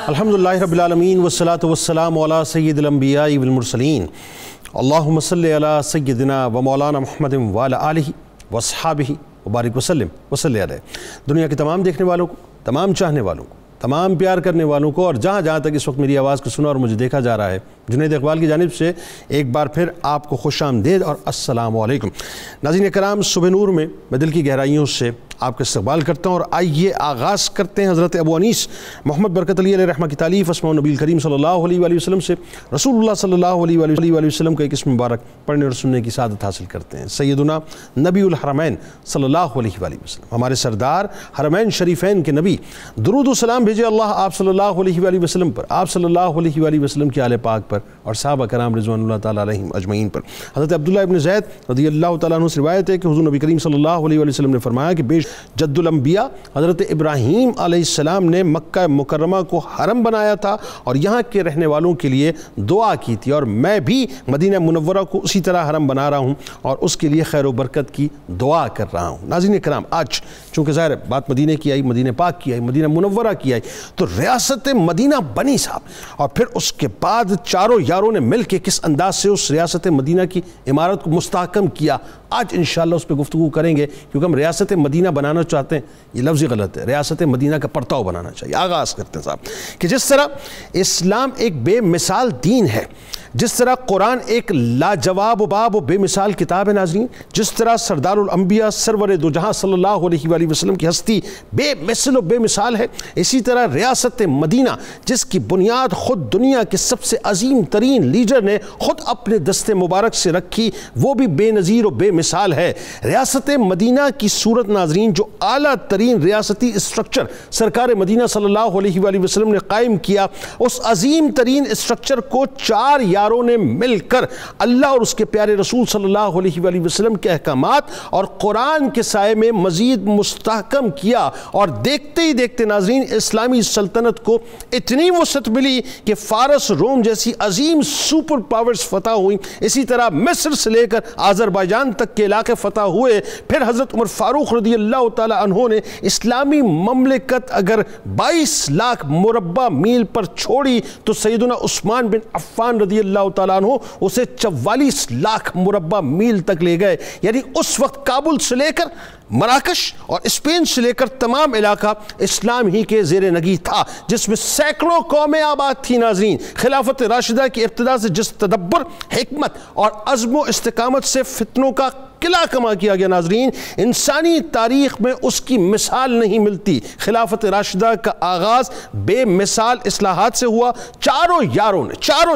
الحمدللہ رب العالمین والصلاة والسلام علی سید الانبیاء والمرسلین اللہم صلی علی سیدنا و مولانا محمد وعلی آلہ واصحابہ وبارک وسلم وصلی علیہ۔ دنیا کے تمام دیکھنے والوں کو، تمام چاہنے والوں کو، تمام پیار کرنے والوں کو، اور جہاں جہاں تک اس وقت میری آواز کو سنا اور مجھے دیکھا جا رہا ہے، جنید اقبال کی جانب سے ایک بار پھر آپ کو خوش آمدید اور السلام علیکم۔ ناظرین کرام، صبح نور میں میں دل کی گہرائیوں سے آپ کا استقبال کرتا ہوں، اور آئیے آغاز کرتے ہیں حضرت ابو انیس محمد برکت علی علیہ رحمہ کی تالیف اسماء النبی کریم صلی اللہ علیہ وآلہ وسلم سے رسول اللہ صلی اللہ علیہ وآلہ وسلم کا ایک اسم مبارک پڑھنے اور سننے کی سعادت حاصل کرتے ہیں۔ سیدنا نبی الحرمین صلی اللہ علیہ وآلہ وسلم، ہمارے سردار حرمین شریفین کے نبی، درود و سلام بھیجے اللہ آپ صلی اللہ علیہ وآلہ وسلم پر، آپ صلی اللہ علیہ وآلہ وسلم کی آل پاک پر، اور صحابہ کرام رضوان اللہ تعالیٰ علیہم اجمعین پر۔ حضرت عبداللہ ابن زید رضی اللہ تعالیٰ عنہ سے روایت ہے کہ حضور نبی کریم صلی اللہ علیہ وآلہ وسلم نے فرمایا کہ بے جد الانبیاء حضرت ابراہیم علیہ السلام نے مکہ مکرمہ کو حرم بنایا تھا اور یہاں کے رہنے والوں کے لیے دعا کی تھی، اور میں بھی مدینہ منورہ کو اسی طرح حرم بنا رہا ہوں اور اس کے لیے خیر و برکت کی دعا کر رہا ہوں۔ ناظرین کرام، آج چونکہ ظاہر بات مدینہ کی آئی، مدینہ پاک کی آئی، مدینہ منورہ کی آئی، تو ریاست مدینہ بنی صاحب، اور پھر اس کے بعد چاروں یاروں نے مل کے کس انداز سے اس ریاست مدینہ کی عمارت کو مستحکم کیا، آج انشاءاللہ اس پہ گفتگو کریں گے، کیونکہ ہم ریاست مدینہ بنانا چاہتے ہیں، یہ لفظ غلط ہے، ریاست مدینہ کا پرتاؤ بنانا چاہیے۔ آغاز کرتے ہیں صاحب کہ جس طرح اسلام ایک بے مثال دین ہے، جس طرح قرآن ایک لاجواب باب و بے مثال کتاب ہے ناظرین، جس طرح سردار الانبیاء سرور دو جہاں صلی اللہ علیہ وآلہ وسلم کی ہستی بے مثل و بے مثال ہے، اسی طرح ریاست مدینہ جس کی بنیاد خود دنیا کے سب سے عظیم ترین لیڈر نے خود اپنے دست مبارک سے رکھی، وہ بھی بے نظیر و بے مثال ہے۔ ریاست مدینہ کی صورت ناظرین، جو اعلیٰ ترین ریاستی اسٹرکچر سرکار مدینہ صلی اللہ علیہ وآلہ وسلم نے قائم کیا، اس عظیم ترین اسٹرکچر کو چار یاروں نے مل کر اللہ اور اس کے پیارے رسول صلی اللہ علیہ وآلہ وسلم کے احکامات اور قرآن کے سائے میں مزید مستحکم کیا، اور دیکھتے ہی دیکھتے ناظرین اسلامی سلطنت کو اتنی وسعت ملی کہ فارس، روم جیسی عظیم سپر پاورز فتح ہوئیں، اسی طرح مصر سے لے کر آذربائیجان تک کے علاقے فتح ہوئے۔ پھر حضرت عمر فاروق رضی اللہ تعالیٰ عنہ نے اسلامی مملکت اگر 22 لاکھ مربع میل پر چھوڑی تو سیدنا عثمان بن عفان رضی اللہ تعالیٰ عنہ اسے 44 لاکھ مربع میل تک لے گئے، یعنی اس وقت کابل سے لے کر مراکش اور اسپین سے لے کر تمام علاقہ اسلام ہی کے زیر نگی تھا، جس میں سینکڑوں قومیں آباد تھی ناظرین۔ خلافت راشدہ کی ابتدا سے جس تدبر، حکمت اور عزم و استقامت سے فتنوں کا قلعہ کما کیا گیا ناظرین، انسانی تاریخ میں اس کی مثال نہیں ملتی۔ خلافت راشدہ کا آغاز بے مثال اصلاحات سے ہوا۔ چاروں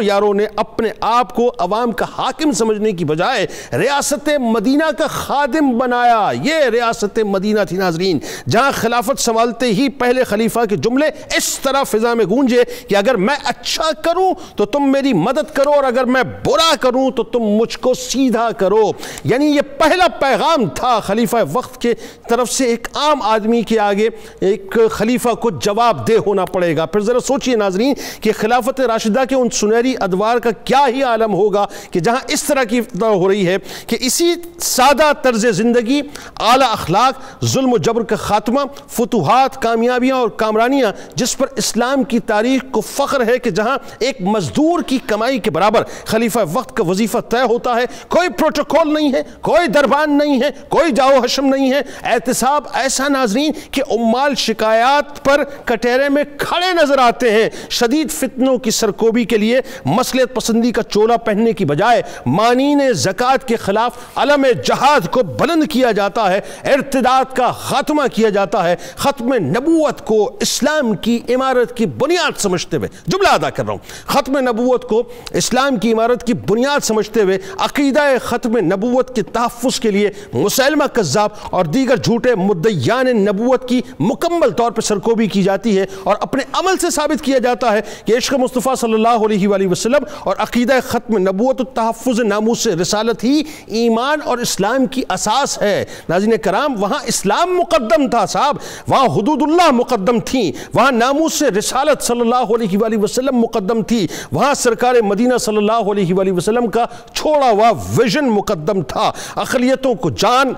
یاروں نے اپنے آپ کو عوام کا حاکم سمجھنے کی بجائے ریاست مدینہ کا خادم بنایا۔ یہ ریاست مدینہ تھی ناظرین، جہاں خلافت سنبھالتے ہی پہلے خلیفہ کے جملے اس طرح فضا میں گونجے کہ اگر میں اچھا کروں تو تم میری مدد کرو، اور اگر میں برا کروں تو تم مجھ کو سیدھا کرو۔ یعنی یہ پہلا پیغام تھا خلیفہ وقت کے طرف سے، ایک عام آدمی کے آگے ایک خلیفہ کو جواب دہ ہونا پڑے گا۔ پھر ذرا سوچئے ناظرین کہ خلافت راشدہ کے ان سنہری ادوار کا کیا ہی عالم ہوگا کہ جہاں اس طرح کی فتنہ ہو رہی ہے کہ اسی سادہ طرز زندگی، اعلیٰ اخلاق، ظلم و جبر کا خاتمہ، فتوحات، کامیابیاں اور کامرانیاں، جس پر اسلام کی تاریخ کو فخر ہے کہ جہاں ایک مزدور کی کمائی کے برابر خلیفہ وقت کا وظیفہ طے ہوتا ہے، کوئی پروٹوکول نہیں ہے، کوئی دربان نہیں ہے، کوئی جاؤ حشم نہیں ہے، احتساب ایسا ناظرین کہ عمال شکایات پر کٹہرے میں کھڑے نظر آتے ہیں۔ شدید فتنوں کی سرکوبی کے لیے مصلحت پسندی کا چولا پہننے کی بجائے مانین زکوٰۃ کے خلاف علم جہاد کو بلند کیا جاتا ہے، ارتداد کا خاتمہ کیا جاتا ہے، ختم نبوت کو اسلام کی عمارت کی بنیاد سمجھتے ہوئے، جملہ ادا کر رہا ہوں، ختم نبوت کو اسلام کی عمارت کی بنیاد سمجھتے ہوئے عقیدہ ختم نبوت کے تحفظ کے لیے مسیلمہ کذاب اور دیگر جھوٹے مدعیان نبوت کی مکمل طور پر سرکوبی کی جاتی ہے، اور اپنے عمل سے ثابت کیا جاتا ہے کہ عشق مصطفیٰ صلی اللہ علیہ وآلہ وسلم اور عقیدہ ختم نبوت و تحفظ ناموس رسالت ہی ایمان اور اسلام کی اساس ہے۔ ناظرین کرام، وہاں اسلام مقدم تھا صاحب، وہاں حدود اللہ مقدم تھیں، وہاں ناموس رسالت صلی اللہ علیہ وآلہ وسلم مقدم تھی، وہاں سرکار مدینہ صلی اللہ علیہ وآلہ وسلم کا چھوڑا ہوا ویژن مقدم تھا۔ اقلیتوں کو جان،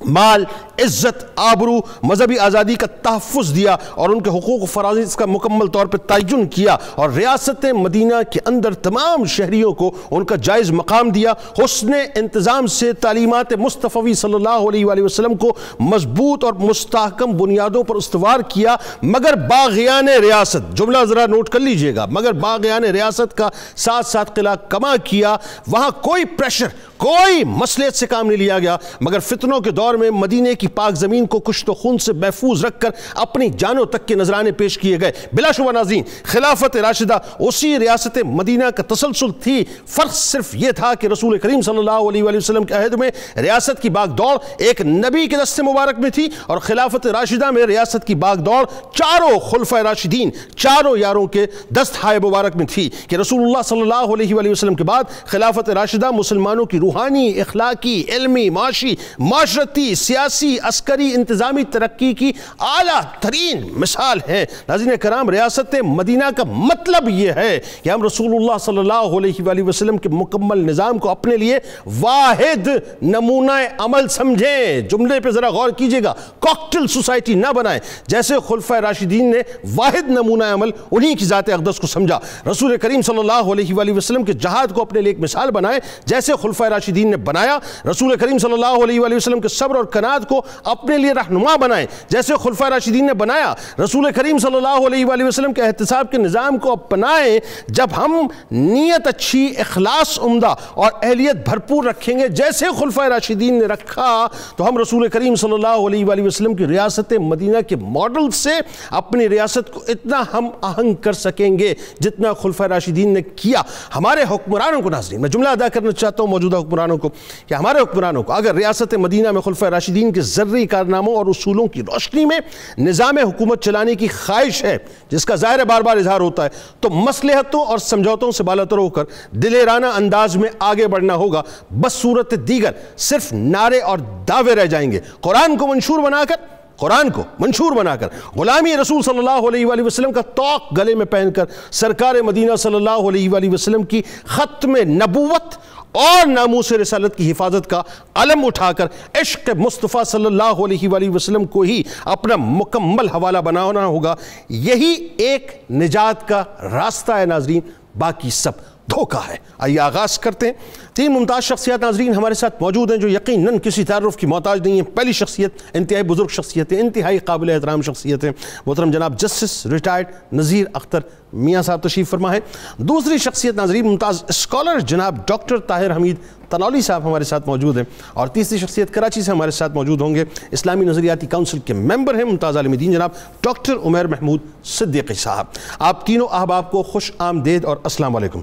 مال، عزت، آبرو، مذہبی آزادی کا تحفظ دیا اور ان کے حقوق و فرائض کا مکمل طور پر تعین کیا، اور ریاست مدینہ کے اندر تمام شہریوں کو ان کا جائز مقام دیا۔ حسن انتظام سے تعلیمات مصطفی صلی اللہ علیہ وآلہ وسلم کو مضبوط اور مستحکم بنیادوں پر استوار کیا، مگر باغیان ریاست، جملہ ذرا نوٹ کر لیجئے گا، مگر باغیان ریاست کا ساتھ ساتھ قلعہ کما کیا۔ وہاں کوئی پریشر، کوئی مصلحت سے کام نہیں لیا گیا، مگر فتنوں کے دور میں مدینہ کی پاک زمین کو کشت و خون سے محفوظ رکھ کر اپنی جانوں تک کے نذرانے پیش کیے گئے۔ بلا شبہ ناظرین، خلافت راشدہ اسی ریاست مدینہ کا تسلسل تھی، فرق صرف یہ تھا کہ رسول کریم صلی اللہ علیہ وآلہ وسلم کے عہد میں ریاست کی باغ دوڑ ایک نبی کے دست مبارک میں تھی، اور خلافت راشدہ میں ریاست کی باغ دوڑ چاروں خلفائے راشدین، چاروں یاروں کے دست ہائے مبارک میں تھی، کہ رسول اللہ صلی اللہ علیہ وآلہ وسلم کے بعد خلافت راشدہ مسلمانوں کی روحانی، اخلاقی، علمی، معاشی، معاشرتی، سیاسی، عسکری، انتظامی ترقی کی اعلیٰ ترین مثال ہے۔ ناظرین کرام، ریاست مدینہ کا مطلب یہ ہے کہ ہم رسول اللہ صلی اللہ علیہ وآلہ وسلم کے مکمل نظام کو اپنے لیے واحد نمونہ عمل سمجھیں۔ جملے پہ ذرا غور کیجئے گا، کاکٹل سوسائٹی نہ بنائیں۔ جیسے خلفائے راشدین نے واحد نمونہ عمل انہی کی ذات اقدس کو سمجھا، رسول کریم صلی اللہ علیہ وآلہ وسلم کے جہاد کو اپنے لیے ایک مثال بنائیں جیسے خلفائے راشدین نے بنایا، رسول کریم صلی اللہ علیہ وآلہ وسلم کے صبر اور قناعت کو اپنے لیے رہنما بنائیں جیسے خلفائے راشدین نے بنایا، رسول کریم صلی اللہ علیہ وآلہ وسلم کے احتساب کے نظام کو اپنائیں۔ جب ہم نیت اچھی، اخلاص عمدہ اور اہلیت بھرپور رکھیں گے جیسے خلفائے راشدین نے رکھا، تو ہم رسول کریم صلی اللہ علیہ وآلہ وسلم کی ریاست مدینہ کے ماڈل سے اپنی ریاست کو اتنا ہم آہنگ کر سکیں گے جتنا خلفائے راشدین نے کیا۔ ہمارے حکمرانوں کو، ناظرین میں جملہ ادا کرنا چاہتا ہوں موجودہ حکمرانوں کو، کہ ہمارے حکمرانوں کو اگر ریاست مدینہ میں خلفائے راشدین کے ذرّی کارناموں اور اصولوں کی روشنی میں نظام حکومت چلانے کی خواہش ہے، جس کا ظاہر بار بار اظہار ہوتا ہے، تو مصلحتوں اور سمجھوتوں سے بالاتر ہو کر دلیرانہ انداز میں آگے بڑھنا ہوگا۔ بس صورت دیگر صرف نعرے اور دعوے رہ جائیں گے۔ قرآن کو منشور بنا کر غلامی رسول صلی اللہ علیہ وآلہ وسلم کا طوق گلے میں پہن کر سرکار مدینہ صلی اللہ علیہ وآلہ وسلم کی ختم نبوت اور ناموس رسالت کی حفاظت کا علم اٹھا کر عشق مصطفیٰ صلی اللہ علیہ وآلہ وسلم کو ہی اپنا مکمل حوالہ بنانا ہوگا۔ یہی ایک نجات کا راستہ ہے ناظرین، باقی سب دھوکہ ہے۔ آئیے آغاز کرتے ہیں۔ تین ممتاز شخصیات ناظرین ہمارے ساتھ موجود ہیں جو یقیناً کسی تعارف کی محتاج نہیں ہیں۔ پہلی شخصیت انتہائی بزرگ شخصیت ہے، انتہائی قابل احترام شخصیت ہے، محترم جناب جسٹس ریٹائرڈ نذیر اختر میاں صاحب تشریف فرما ہے۔ دوسری شخصیت ناظرین ممتاز اسکالر جناب ڈاکٹر طاہر حمید تنولی صاحب ہمارے ساتھ موجود ہیں، اور تیسری شخصیت کراچی سے ہمارے ساتھ موجود ہوں گے، اسلامی نظریاتی کونسل کے ممبر ہیں، ممتاز عالم دین جناب ڈاکٹر عمیر محمود صدیقی صاحب۔ آپ تینوں احباب کو خوش آمدید اور السلام علیکم۔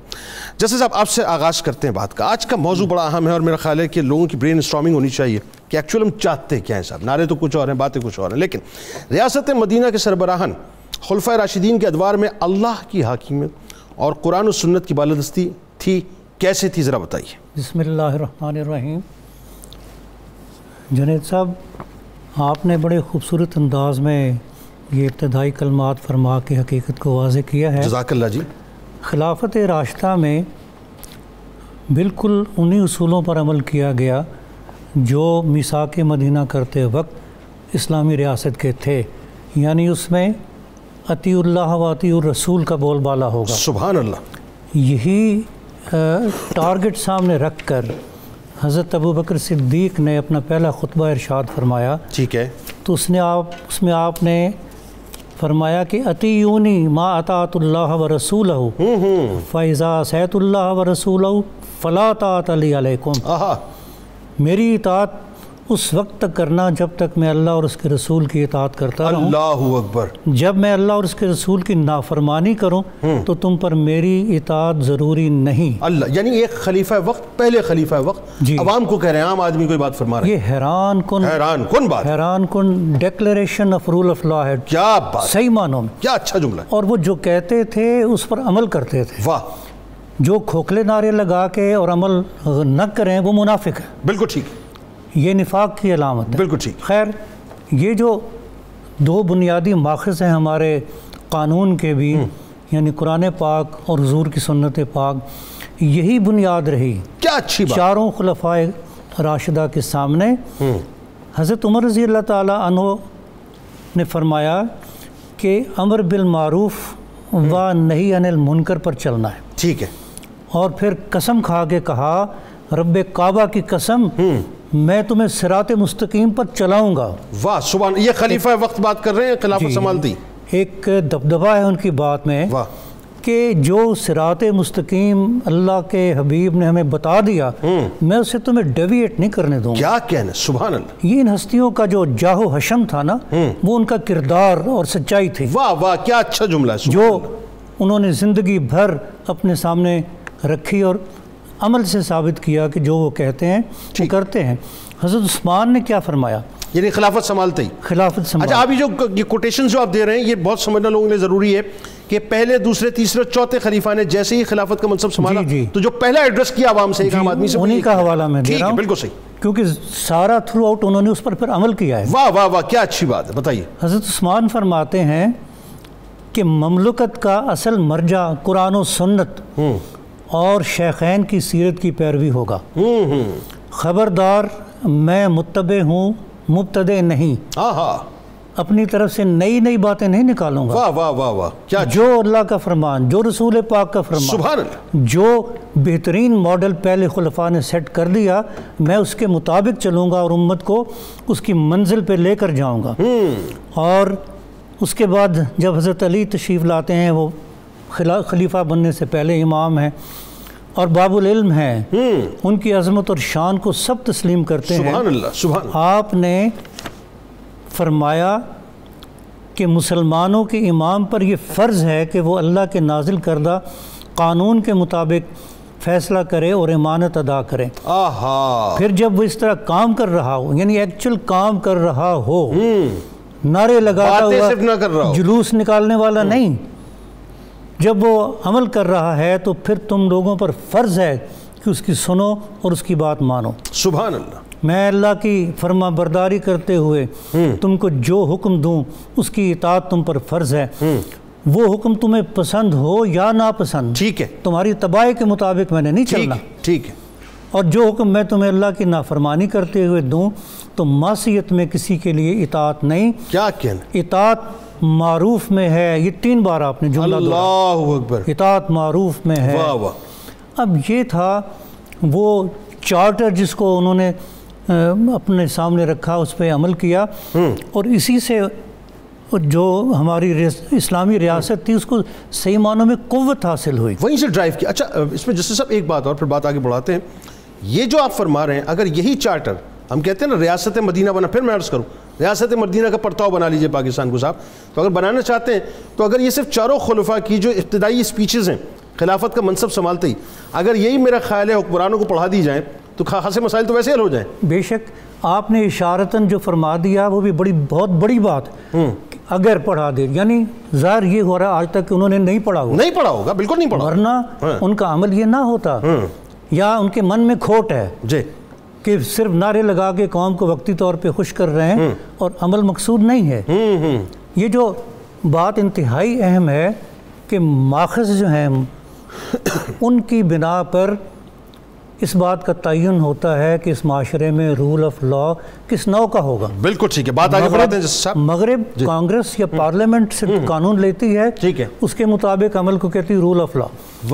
جیسے صاحب آپ سے آغاز کرتے ہیں بات کا۔ آج کا موضوع بڑا اہم ہے اور میرا خیال ہے کہ لوگوں کی برین اسٹارمنگ ہونی چاہیے کہ ایکچوئل ہم چاہتے کیا ہیں صاحب۔ نعرے تو کچھ اور ہیں، باتیں کچھ اور ہیں، لیکن ریاست مدینہ کے سربراہان خلفائے راشدین کے ادوار میں اللہ کی حاکمیت اور قرآن و سنت کی بالادستی تھی، کیسے تھی ذرا بتائیے۔ بسم اللہ الرحمن الرحیم۔ جنید صاحب، آپ نے بڑے خوبصورت انداز میں یہ ابتدائی کلمات فرما کے حقیقت کو واضح کیا ہے۔ جزاک اللہ جی۔ خلافت راشدہ میں بالکل انہی اصولوں پر عمل کیا گیا جو میثاق مدینہ کرتے وقت اسلامی ریاست کے تھے، یعنی اس میں اطیع اللہ و اطیع الرسول کا بول بالا ہوگا۔ سبحان اللہ۔ یہی ٹارگٹ سامنے رکھ کر حضرت ابوبکر صدیق نے اپنا پہلا خطبہ ارشاد فرمایا۔ ٹھیک ہے۔ تو اس میں آپ نے فرمایا کہ اطیعونی ما اطاعت اللہ و رسولہ فاذا عصیت اللہ و رسولہ فلا طاعۃ لی علیکم۔ میری اطاعت اس وقت تک کرنا جب تک میں اللہ اور اس کے رسول کی اطاعت کرتا رہوں۔ اللہ اکبر۔ جب میں اللہ اور اس کے رسول کی نافرمانی کروں تو تم پر میری اطاعت ضروری نہیں۔ اللہ، یعنی ایک خلیفہ وقت، پہلے خلیفہ وقت عوام کو کہہ رہے ہیں، عام آدمی کوئی بات فرما رہے ہیں۔ یہ حیران کن declaration of rule of law ہے۔ کیا بات، صحیح معنوں میں کیا اچھا جملہ۔ اور وہ جو کہتے تھے اس پر عمل کرتے تھے۔ واہ۔ جو کھوکھلے نعرے لگا کے اور عمل نہ کریں وہ منافق ہے۔ بالکل ٹھیک، یہ نفاق کی علامت ہے۔ بالکل ٹھیک۔ خیر، یہ جو دو بنیادی ماخذ ہیں ہمارے قانون کے بھی، یعنی قرآن پاک اور حضور کی سنت پاک، یہی بنیاد رہی۔ کیا اچھی بات۔ چاروں خلفائے راشدہ کے سامنے حضرت عمر رضی اللہ تعالیٰ عنہ نے فرمایا کہ امر بالمعروف و نہی عن المنکر پر چلنا ہے. ٹھیک ہے. اور پھر قسم کھا کے کہا رب کعبہ کی قسم میں تمہیں صراط مستقیم پر چلاؤں گا. واہ سبحان. یہ خلیفہ وقت بات کر رہے ہیں خلافت سنبھالتی. ایک دبدبہ ہے ان کی بات میں واہ کہ جو صراط مستقیم اللہ کے حبیب نے ہمیں بتا دیا میں اسے تمہیں ڈیویٹ نہیں کرنے دوں گا. کیا کہنا سبحان اللہ. یہ ان ہستیوں کا جو جاہ و حشم تھا نا وہ ان کا کردار اور سچائی تھی. واہ واہ کیا اچھا جملہ ہے. جو انہوں نے زندگی بھر اپنے سامنے رکھی اور عمل سے ثابت کیا کہ جو وہ کہتے ہیں وہ کرتے ہیں. حضرت عثمان نے کیا فرمایا؟ یعنی خلافت سنبھالتے ہی. خلافت سنبھال. اچھا آپ یہ کوٹیشن جو آپ دے رہے ہیں یہ بہت سمجھنا لوگوں کے لیے ضروری ہے کہ پہلے دوسرے تیسرے چوتھے خلیفہ نے جیسے ہی خلافت کا منصب سنبھالا تو جو پہلا ایڈریس کیا عوام سے ایک عام آدمی سے انہی کا حوالہ میں دے رہا ہوں. بالکل صحیح. کیونکہ سارا تھرو آؤٹ انہوں نے اس پر پھر عمل کیا ہے. واہ واہ واہ کیا اچھی بات ہے. بتائیے. حضرت عثمان فرماتے ہیں کہ مملکت کا اصل مرجع قرآن و سنت اور شیخین کی سیرت کی پیروی ہوگا. خبردار میں متبع ہوں مبتدع نہیں. اپنی طرف سے نئی باتیں نہیں نکالوں گا. واہ واہ واہ واہ کیا. جو اللہ کا فرمان جو رسول پاک کا فرمان سبحان اللہ جو بہترین ماڈل پہلے خلفاء نے سیٹ کر دیا میں اس کے مطابق چلوں گا اور امت کو اس کی منزل پہ لے کر جاؤں گا. اور اس کے بعد جب حضرت علی تشریف لاتے ہیں وہ خلیفہ بننے سے پہلے امام ہیں اور باب العلم ہیں. ان کی عظمت اور شان کو سب تسلیم کرتے ہیں. سبحان اللہ سبحان اللہ. آپ نے فرمایا کہ مسلمانوں کے امام پر یہ فرض ہے کہ وہ اللہ کے نازل کردہ قانون کے مطابق فیصلہ کرے اور امانت ادا کرے. پھر جب وہ اس طرح کام کر رہا ہو یعنی ایکچول کام کر رہا ہو نعرے لگاتا ہوا جلوس نکالنے والا نہیں جب وہ عمل کر رہا ہے تو پھر تم لوگوں پر فرض ہے کہ اس کی سنو اور اس کی بات مانو. سبحان اللہ. میں اللہ کی فرما برداری کرتے ہوئے تم کو جو حکم دوں اس کی اطاعت تم پر فرض ہے. وہ حکم تمہیں پسند ہو یا ناپسند ٹھیک ہے تمہاری تباہی کے مطابق میں نے نہیں چلنا. ٹھیک ہے. اور جو حکم میں تمہیں اللہ کی نافرمانی کرتے ہوئے دوں تو معصیت میں کسی کے لیے اطاعت نہیں. کیا کہنا. اطاعت معروف میں ہے. یہ 3 بار آپ نے جملہ اللہ اکبر. اطاعت معروف میں ہے. واہ واہ. اب یہ تھا وہ چارٹر جس کو انہوں نے اپنے سامنے رکھا اس پہ عمل کیا اور اسی سے جو ہماری اسلامی ریاست تھی اس کو صحیح معنوں میں قوت حاصل ہوئی. وہیں سے ڈرائیو کیا. اچھا اس میں جسٹس صاحب ایک بات اور پھر بات آگے بڑھاتے ہیں. یہ جو آپ فرما رہے ہیں اگر یہی چارٹر ہم کہتے ہیں نا ریاست مدینہ بنا پھر میں عرض کروں ریاست مدینہ کا پرتاؤ بنا لیجئے پاکستان کو صاحب تو اگر بنانا چاہتے ہیں تو اگر یہ صرف چاروں خلفاء کی جو ابتدائی اسپیچز ہیں خلافت کا منصب سنبھالتے ہی اگر یہی میرا خیال ہے حکمرانوں کو پڑھا دی جائیں تو خاصے مسائل تو ویسے حل ہو جائیں. بے شک آپ نے اشارتاً جو فرما دیا وہ بھی بہت بڑی بات اگر پڑھا دے یعنی ظاہر یہ ہو رہا ہے آج تک کہ انہوں نے نہیں پڑھا ہوگا بالکل نہیں پڑھا ورنہ ان کا عمل یہ نہ ہوتا یا ان کے من میں کھوٹ ہے جی کہ صرف نعرے لگا کے قوم کو وقتی طور پہ خوش کر رہے ہیں اور عمل مقصود نہیں ہے. یہ جو بات انتہائی اہم ہے کہ ماخذ جو ہیں ان کی بنا پر اس بات کا تعین ہوتا ہے کہ اس معاشرے میں رول آف لا کس نوع کا ہوگا. بالکل ٹھیک ہے. بات آگے بڑھاتے ہیں صاحب. مغرب کانگریس یا پارلیمنٹ سے قانون لیتی ہے ٹھیک ہے اس کے مطابق عمل کو کہتی ہے rule of law.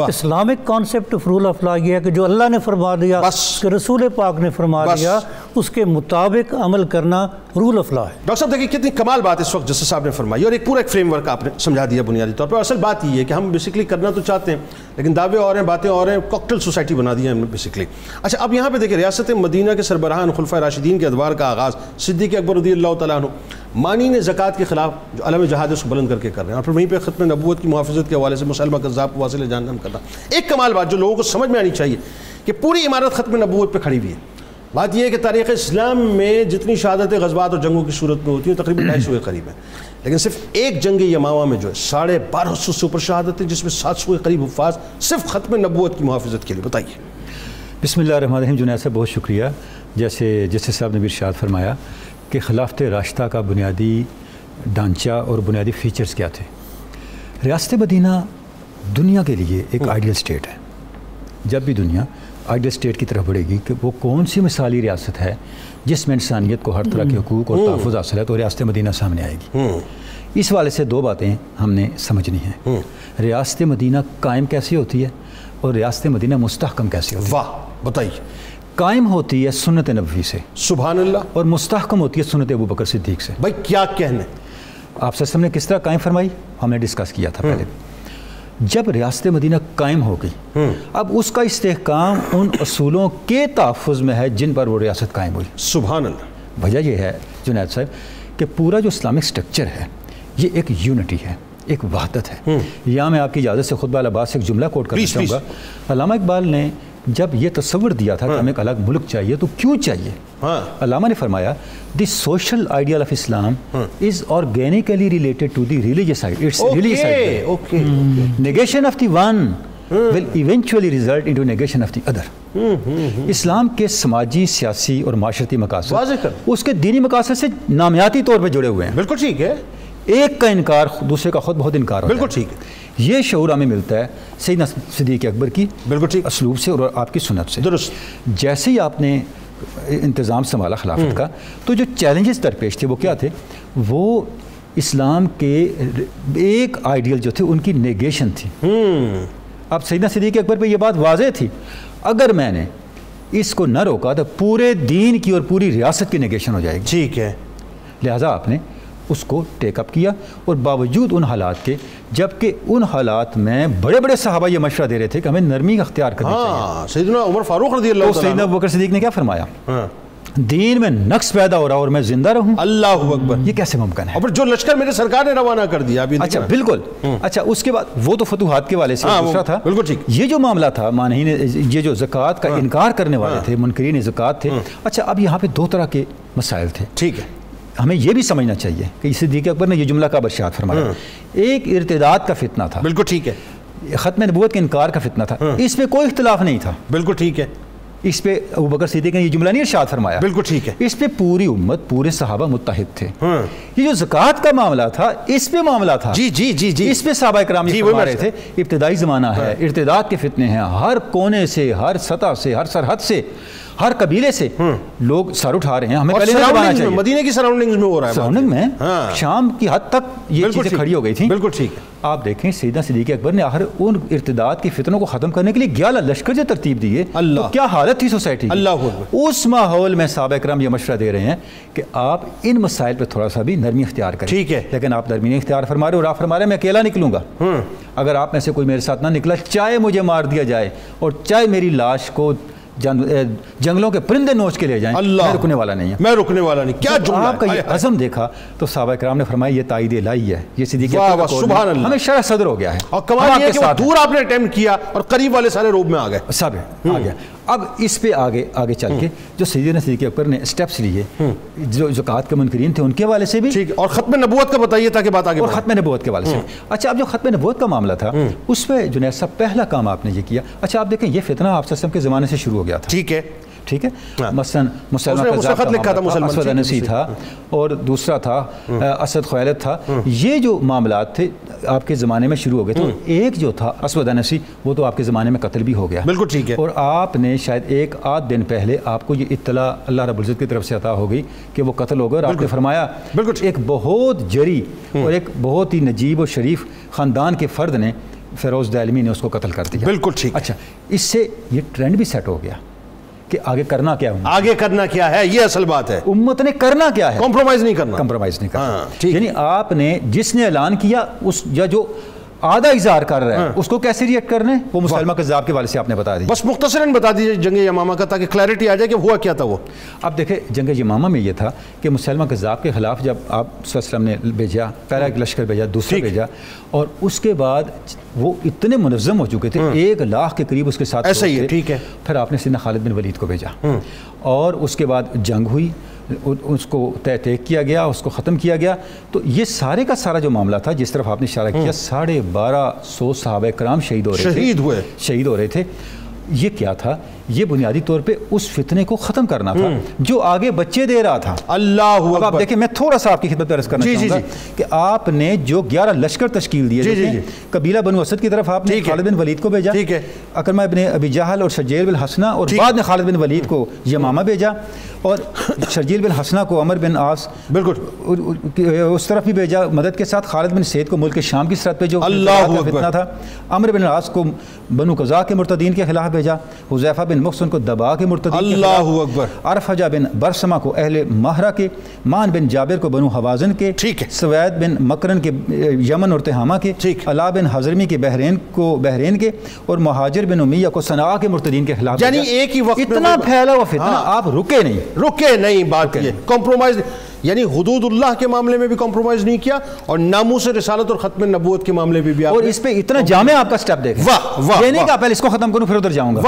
Islamic concept of rule of law یہ ہے کہ جو اللہ نے فرما دیا کہ رسول پاک نے فرما دیا اس کے مطابق عمل کرنا رول آف لا ہے. ڈاکٹر صاحب دیکھیے کتنی کمال بات اس وقت جسٹس صاحب نے فرمائی اور ایک پورا ایک فریم ورک آپ نے سمجھا دیا بنیادی طور پر. اصل بات یہ ہے کہ ہم بیسکلی کرنا تو چاہتے ہیں لیکن دعوے اور ہیں باتیں اور ہیں کاکٹیل سوسائٹی بنا دی ہے ہم نے بیسکلی. اچھا اب یہاں پہ دیکھیں ریاست مدینہ کے سربراہان خلفائے راشدین کے ادوار کا آغاز صدیق اکبر رضی اللہ تعالیٰ عنہ مانین زکوٰۃ کے خلاف جو علم جہاد اس کو بلند کر کے کر رہے ہیں اور پھر وہیں پہ ختم نبوت کی محافظت کے حوالے سے مسلمہ کذاب کو واصل جہنم کرنا. ایک کمال بات جو لوگوں کو سمجھ میں آنی چاہیے کہ پوری عمارت ختم نبوت پہ کھڑی ہوئی ہے. بات یہ ہے کہ تاریخ اسلام میں جتنی شہادتیں غزوات اور جنگوں کی صورت میں ہوتی ہیں تقریباً 250 کے قریب ہیں لیکن صرف ایک جنگ یمامہ میں جو ہے 1250 سے اوپر شہادتیں جس میں 700 کے قریب حفاظ صرف ختم نبوت کی محافظت کے لیے. بتائیے. بسم اللہ الرحمن الرحیم. جنید صاحب بہت شکریہ. جیسے صاحب نے بھی ارشاد فرمایا کہ خلافت راشدہ کا بنیادی ڈھانچہ اور بنیادی فیچرز کیا تھے. ریاست مدینہ دنیا کے لیے ایک آئیڈیل سٹیٹ ہے. جب بھی دنیا آئیڈیل اسٹیٹ کی طرف بڑھے گی کہ وہ کون سی مثالی ریاست ہے جس میں انسانیت کو ہر طرح کے حقوق اور تحفظ حاصل ہے، تو ریاست مدینہ سامنے آئے گی۔ اس والے سے دو باتیں ہم نے سمجھنی ہیں، ریاست مدینہ قائم کیسے ہوتی ہے اور ریاست مدینہ مستحکم کیسے ہوتی ہے۔ واہ، بتائیے۔ قائم ہوتی ہے سنت نبوی سے، سبحان اللہ، اور مستحکم ہوتی ہے سنت ابو بکر صدیق سے۔ بھائی کیا کہنے، آپ سے نے کس طرح قائم فرمائی ہم نے ڈسکس کیا تھا پہلے۔ جب ریاست مدینہ قائم ہو گئی، اب اس کا استحکام ان اصولوں کے تحفظ میں ہے جن پر وہ ریاست قائم ہوئی۔ سبحان اللہ۔ وجہ یہ ہے جنید صاحب کہ پورا جو اسلامک سٹرکچر ہے یہ ایک یونٹی ہے، ایک وحدت ہے۔ یہاں میں آپ کی اجازت سے خطبہ العباس سے ایک جملہ کوٹ کرنا چاہوں گا۔ علامہ اقبال نے جب یہ تصور دیا تھا کہ ہمیں ایک الگ ملک چاہیے تو کیوں چاہیے، علامہ نے فرمایا the social ideal of Islam is organically related to the religious side, it's religious side, negation of the one will eventually result into negation of the other۔ Islam کے سماجی، سیاسی اور معاشرتی مقاصد اس کے دینی مقاصد سے نامیاتی طور پہ جڑے ہوئے ہیں۔ بالکل ٹھیک ہے، ایک کا انکار دوسرے کا خود بہت انکار ہوتا ہے۔ بالکل ٹھیک ہے، یہ شعور ہمیں ملتا ہے سیدنا صدیق اکبر کی بالکل ٹھیک اسلوب سے اور آپ کی سنت سے۔ درست۔ جیسے ہی آپ نے انتظام سنبھالا خلافت کا تو جو چیلنجز درپیش تھے وہ کیا تھے؟ وہ اسلام کے ایک آئیڈیل جو تھے ان کی نیگیشن تھی۔ اب سیدنا صدیق اکبر پہ یہ بات واضح تھی، اگر میں نے اس کو نہ روکا تو پورے دین کی اور پوری ریاست کی نیگیشن ہو جائے گی۔ ٹھیک ہے، لہٰذا آپ نے اس کو ٹیک اپ کیا، اور باوجود ان حالات کے، جبکہ ان حالات میں بڑے بڑے صحابہ یہ مشورہ دے رہے تھے کہ ہمیں نرمی اختیار کرنی چاہیے۔ سیدنا عمر فاروق رضی اللہ عنہ، سیدنا ابوبکر صدیق نے کیا فرمایا؟ دین میں نقص پیدا ہو رہا اور میں زندہ رہوں، اللہ اکبر، یہ کیسے ممکن ہے؟ اور جو لشکر میرے سرکار نے روانہ کر دیا ابھی۔ اچھا بالکل، اچھا اس کے بعد وہ تو فتوحات کے والے سے دوسرا تھا۔ بالکل ٹھیک۔ یہ جو معاملہ تھا مانعین، یہ جو زکوٰۃ کا انکار کرنے والے تھے، منکرین زکوٰۃ تھے۔ اچھا اب یہاں پہ دو طرح کے مسائل تھے۔ ٹھیک ہے، ہمیں یہ بھی سمجھنا چاہیے کہ صدیق اکبر نے یہ جملہ کب ارشاد فرمایا؟ ایک ارتداد کا فتنہ تھا، بالکل ٹھیک ہے، ختم نبوت کے انکار کا فتنہ تھا، اس پہ کوئی اختلاف نہیں تھا۔ بالکل ٹھیک ہے، اس پہ ابوبکر صدیق نے یہ جملہ نہیں ارشاد فرمایا۔ بالکل ٹھیک ہے، اس پہ پوری امت، پورے صحابہ متحد تھے۔ یہ جو زکوٰۃ کا معاملہ تھا اس پہ معاملہ تھا، جی جی جی جی، اس پہ صحابہ کرام یہ فرما رہے تھے ابتدائی زمانہ ہے، ارتداد کے فتنے ہیں، ہر کونے سے، ہر سطح سے، ہر سرحد سے، ہر قبیلے سے لوگ سر اٹھا رہے ہیں، ہمیں پہلے نہیں دبانا چاہیے۔ مدینے کی سراؤنڈنگز میں ہو رہا ہے، سراؤنڈنگ میں شام کی حد تک یہ چیزیں کھڑی ہو گئی تھیں۔ بالکل ٹھیک ہے، آپ دیکھیں سیدنا صدیق اکبر نے آخر ان ارتداد کے فتنوں کو ختم کرنے کے لیے 11 لشکر جو ترتیب دیے، تو کیا حالت تھی سوسائٹی کی۔ اللہ، اس ماحول میں صحابہ کرام یہ مشورہ دے رہے ہیں کہ آپ ان مسائل پہ تھوڑا سا بھی نرمی اختیار کریں۔ ٹھیک ہے، لیکن آپ نرمی نہیں اختیار فرما رہے، اور آپ فرما رہے ہیں میں اکیلا نکلوں گا، اگر آپ میں سے کوئی میرے ساتھ نہ نکلا چاہے مجھے مار دیا جائے اور چاہے میری لاش کو جنگلوں کے پرندے نوچ کے لے جائیں، میں رکنے والا نہیں ہے، میں رکنے والا نہیں۔ کیا جب آپ کا یہ عزم دیکھا تو صحابہ کرام نے فرمایا یہ تائید الہی ہے، یہ صدیق اکبر سبحان اللہ، ہمیں شرح صدر ہو گیا ہے۔ اور کمال یہ ہے کہ وہ دور آپ نے اٹیمپٹ کیا اور قریب والے سارے روب میں آ گئے، سب آ گیا۔ اب اس پہ آگے چل کے جو سیدنا صدیق اکبر نے اسٹیپس لیے، جو زکوٰۃ کے منکرین تھے ان کے حوالے سے بھی، ٹھیک، اور ختم نبوت کا بتائیے تاکہ بات آگے اور ختم نبوت کے حوالے سے۔ اچھا اب جو ختم نبوت کا معاملہ تھا اس پہ جنید صاحب پہلا کام آپ نے یہ کیا۔ اچھا آپ دیکھیں یہ فتنہ آپ صلی اللہ علیہ وسلم کے زمانے سے شروع ہو گیا تھا، ٹھیک ہے، ٹھیک ہے، مثلاً مسلمہ کذاب تھا، اسود انسی تھا، اور دوسرا تھا اسد خویلد تھا۔ یہ جو معاملات تھے آپ کے زمانے میں شروع ہو گئے، تو ایک جو تھا اسود انسی وہ تو آپ کے زمانے میں قتل بھی ہو گیا۔ بالکل ٹھیک ہے، اور آپ نے شاید ایک آدھ دن پہلے آپ کو یہ اطلاع اللہ رب العزت کی طرف سے عطا ہو گئی کہ وہ قتل ہو گیا، اور آپ نے فرمایا ایک بہت جری اور ایک بہت ہی نجیب و شریف خاندان کے فرد نے، فیروز دہلوی نے اس کو قتل کر دیا۔ بالکل ٹھیک۔ اچھا اس سے یہ ٹرینڈ بھی سیٹ ہو گیا کہ آگے کرنا کیا ہے، آگے کرنا کیا ہے، یہ اصل بات ہے، امت نے کرنا کیا ہے، کمپرومائز نہیں کرنا، کمپرومائز نہیں کرنا۔ یعنی آپ نے جس نے اعلان کیا اس یا جو آدھا اظہار کر رہا ہے اس کو کیسے ریئیکٹ کرنا ہے، وہ مسلمہ کذاب کے والے سے آپ نے بتا دی۔ بس مختصراً بتا دیجیے جنگ یمامہ کا تاکہ کلیئرٹی آ جائے کہ ہوا کیا تھا وہ۔ اب دیکھیں جنگ یمامہ میں یہ تھا کہ مسلمہ کذاب کے خلاف جب آپ صلی اللہ علیہ وسلم نے بھیجا، پہلا ایک لشکر بھیجا، دوسرا بھیجا، اور اس کے بعد وہ اتنے منظم ہو چکے تھے، 1 لاکھ کے قریب اس کے ساتھ ایسا ہی ہے، ٹھیک ہے۔ پھر آپ نے سیدنا خالد بن ولید کو بھیجا، اور اس کے بعد جنگ ہوئی، اس کو تحقیق کیا گیا، اس کو ختم کیا گیا۔ تو یہ سارے کا سارا جو معاملہ تھا جس طرف آپ نے اشارہ کیا، 1250 صحابہ کرام شہید ہو رہے تھے، شہید ہو رہے تھے۔ یہ کیا تھا؟ یہ بنیادی طور پہ اس فتنے کو ختم کرنا تھا جو آگے بچے دے رہا تھا. اللہ اکبر. آپ دیکھیں میں تھوڑا سا آپ کی خدمت عرض کرنا چاہوں گا کہ آپ نے جو 11 لشکر تشکیل دیے، قبیلہ بنو اسد کی طرف آپ نے خالد بن ولید کو بھیجا، اکرمہ ابن ابی جہل اور شرجیل بن حسنہ، اور بعد میں خالد بن ولید کو یمامہ بھیجا، اور شرجیل بن حسنہ کو عمر بن عاص بالکل اس طرف بھی بھیجا مدد کے ساتھ. خالد بن سید کو ملک شام کی سرحد پہ جو فتنہ تھا. عمر بن عاص کو بنو قزا کے مرتدین کے خلاف بھیجا. حذیفہ بن محسن کو دبا کے مرتدین کے خلاف. عرفجہ بن برسمہ کو اہل مہرہ کے. مان بن جابر کو بنو حوازن کے. سوید بن مکرن کے یمن اور تہامہ کے. علا بن حضرمی کے بحرین کے. اور مہاجر بن امیہ کو صنعاء کے مرتدین کے خلاف. یعنی ایک ہی وقت اتنا پھیلا ہوا فتنہ، آپ رکے نہیں. بات یہ کمپرومائز، یعنی حدود اللہ کے معاملے میں بھی کمپرومائز نہیں کیا، اور ناموس رسالت اور ختم نبوت کے معاملے میں بھی. اور اس پہ اتنا جامع آپ کا سٹیپ دیکھیں. یہ نہیں کہا پہلے اس کو ختم کروں پھر ادھر جاؤں گا.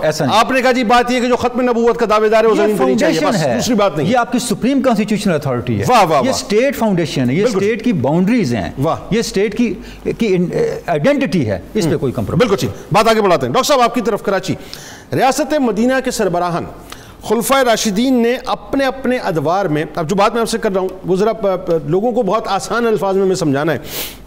ایسا نہیں. آپ نے کہا جی بات یہ کہ جو ختم نبوت کا دعوے دار ہے وہ زمین پہ نہیں چاہیے، بس دوسری بات نہیں. یہ آپ کی سپریم کانسٹیٹیوشنل اتھارٹی ہے. یہ اسٹیٹ فاؤنڈیشن ہے، یہ اسٹیٹ کی باؤنڈریز ہیں، یہ اسٹیٹ کی آئیڈینٹی ہے. اس پہ کوئی کمپرومائز. بالکل ٹھیک. بات آگے بڑھاتے ہیں. ڈاکٹر صاحب آپ کی طرف کراچی ریاست مدینہ کے سربراہان خلفائے راشدین نے اپنے اپنے ادوار میں، اب جو بات میں آپ سے کر رہا ہوں وہ ذرا لوگوں کو بہت آسان الفاظ میں سمجھانا ہے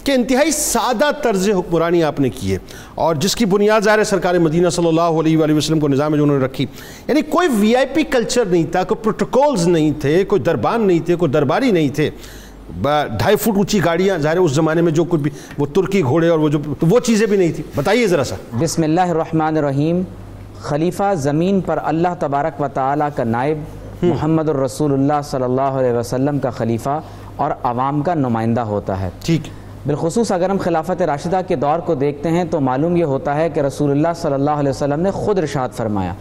کہ انتہائی سادہ طرز حکمرانی آپ نے کی ہے، اور جس کی بنیاد ظاہر ہے سرکار مدینہ صلی اللہ علیہ وآلہ وسلم کو نظام جو انہوں نے رکھی. یعنی کوئی وی آئی پی کلچر نہیں تھا، کوئی پروٹوکولز نہیں تھے، کوئی دربان نہیں تھے، کوئی درباری نہیں تھے. 2.5 فٹ اونچی گاڑیاں ظاہر ہے اس زمانے میں جو کچھ بھی وہ ترکی گھوڑے اور وہ چیزیں بھی نہیں تھیں. بتائیے ذرا سا. بسم اللہ الرحمن الرحیم. خلیفہ زمین پر اللہ تبارک و تعالیٰ کا نائب، محمد الرسول اللہ صلی اللہ علیہ وسلم کا خلیفہ اور عوام کا نمائندہ ہوتا ہے. ٹھیک. بالخصوص اگر ہم خلافت راشدہ کے دور کو دیکھتے ہیں تو معلوم یہ ہوتا ہے کہ رسول اللہ صلی اللہ علیہ وسلم نے خود ارشاد فرمایا،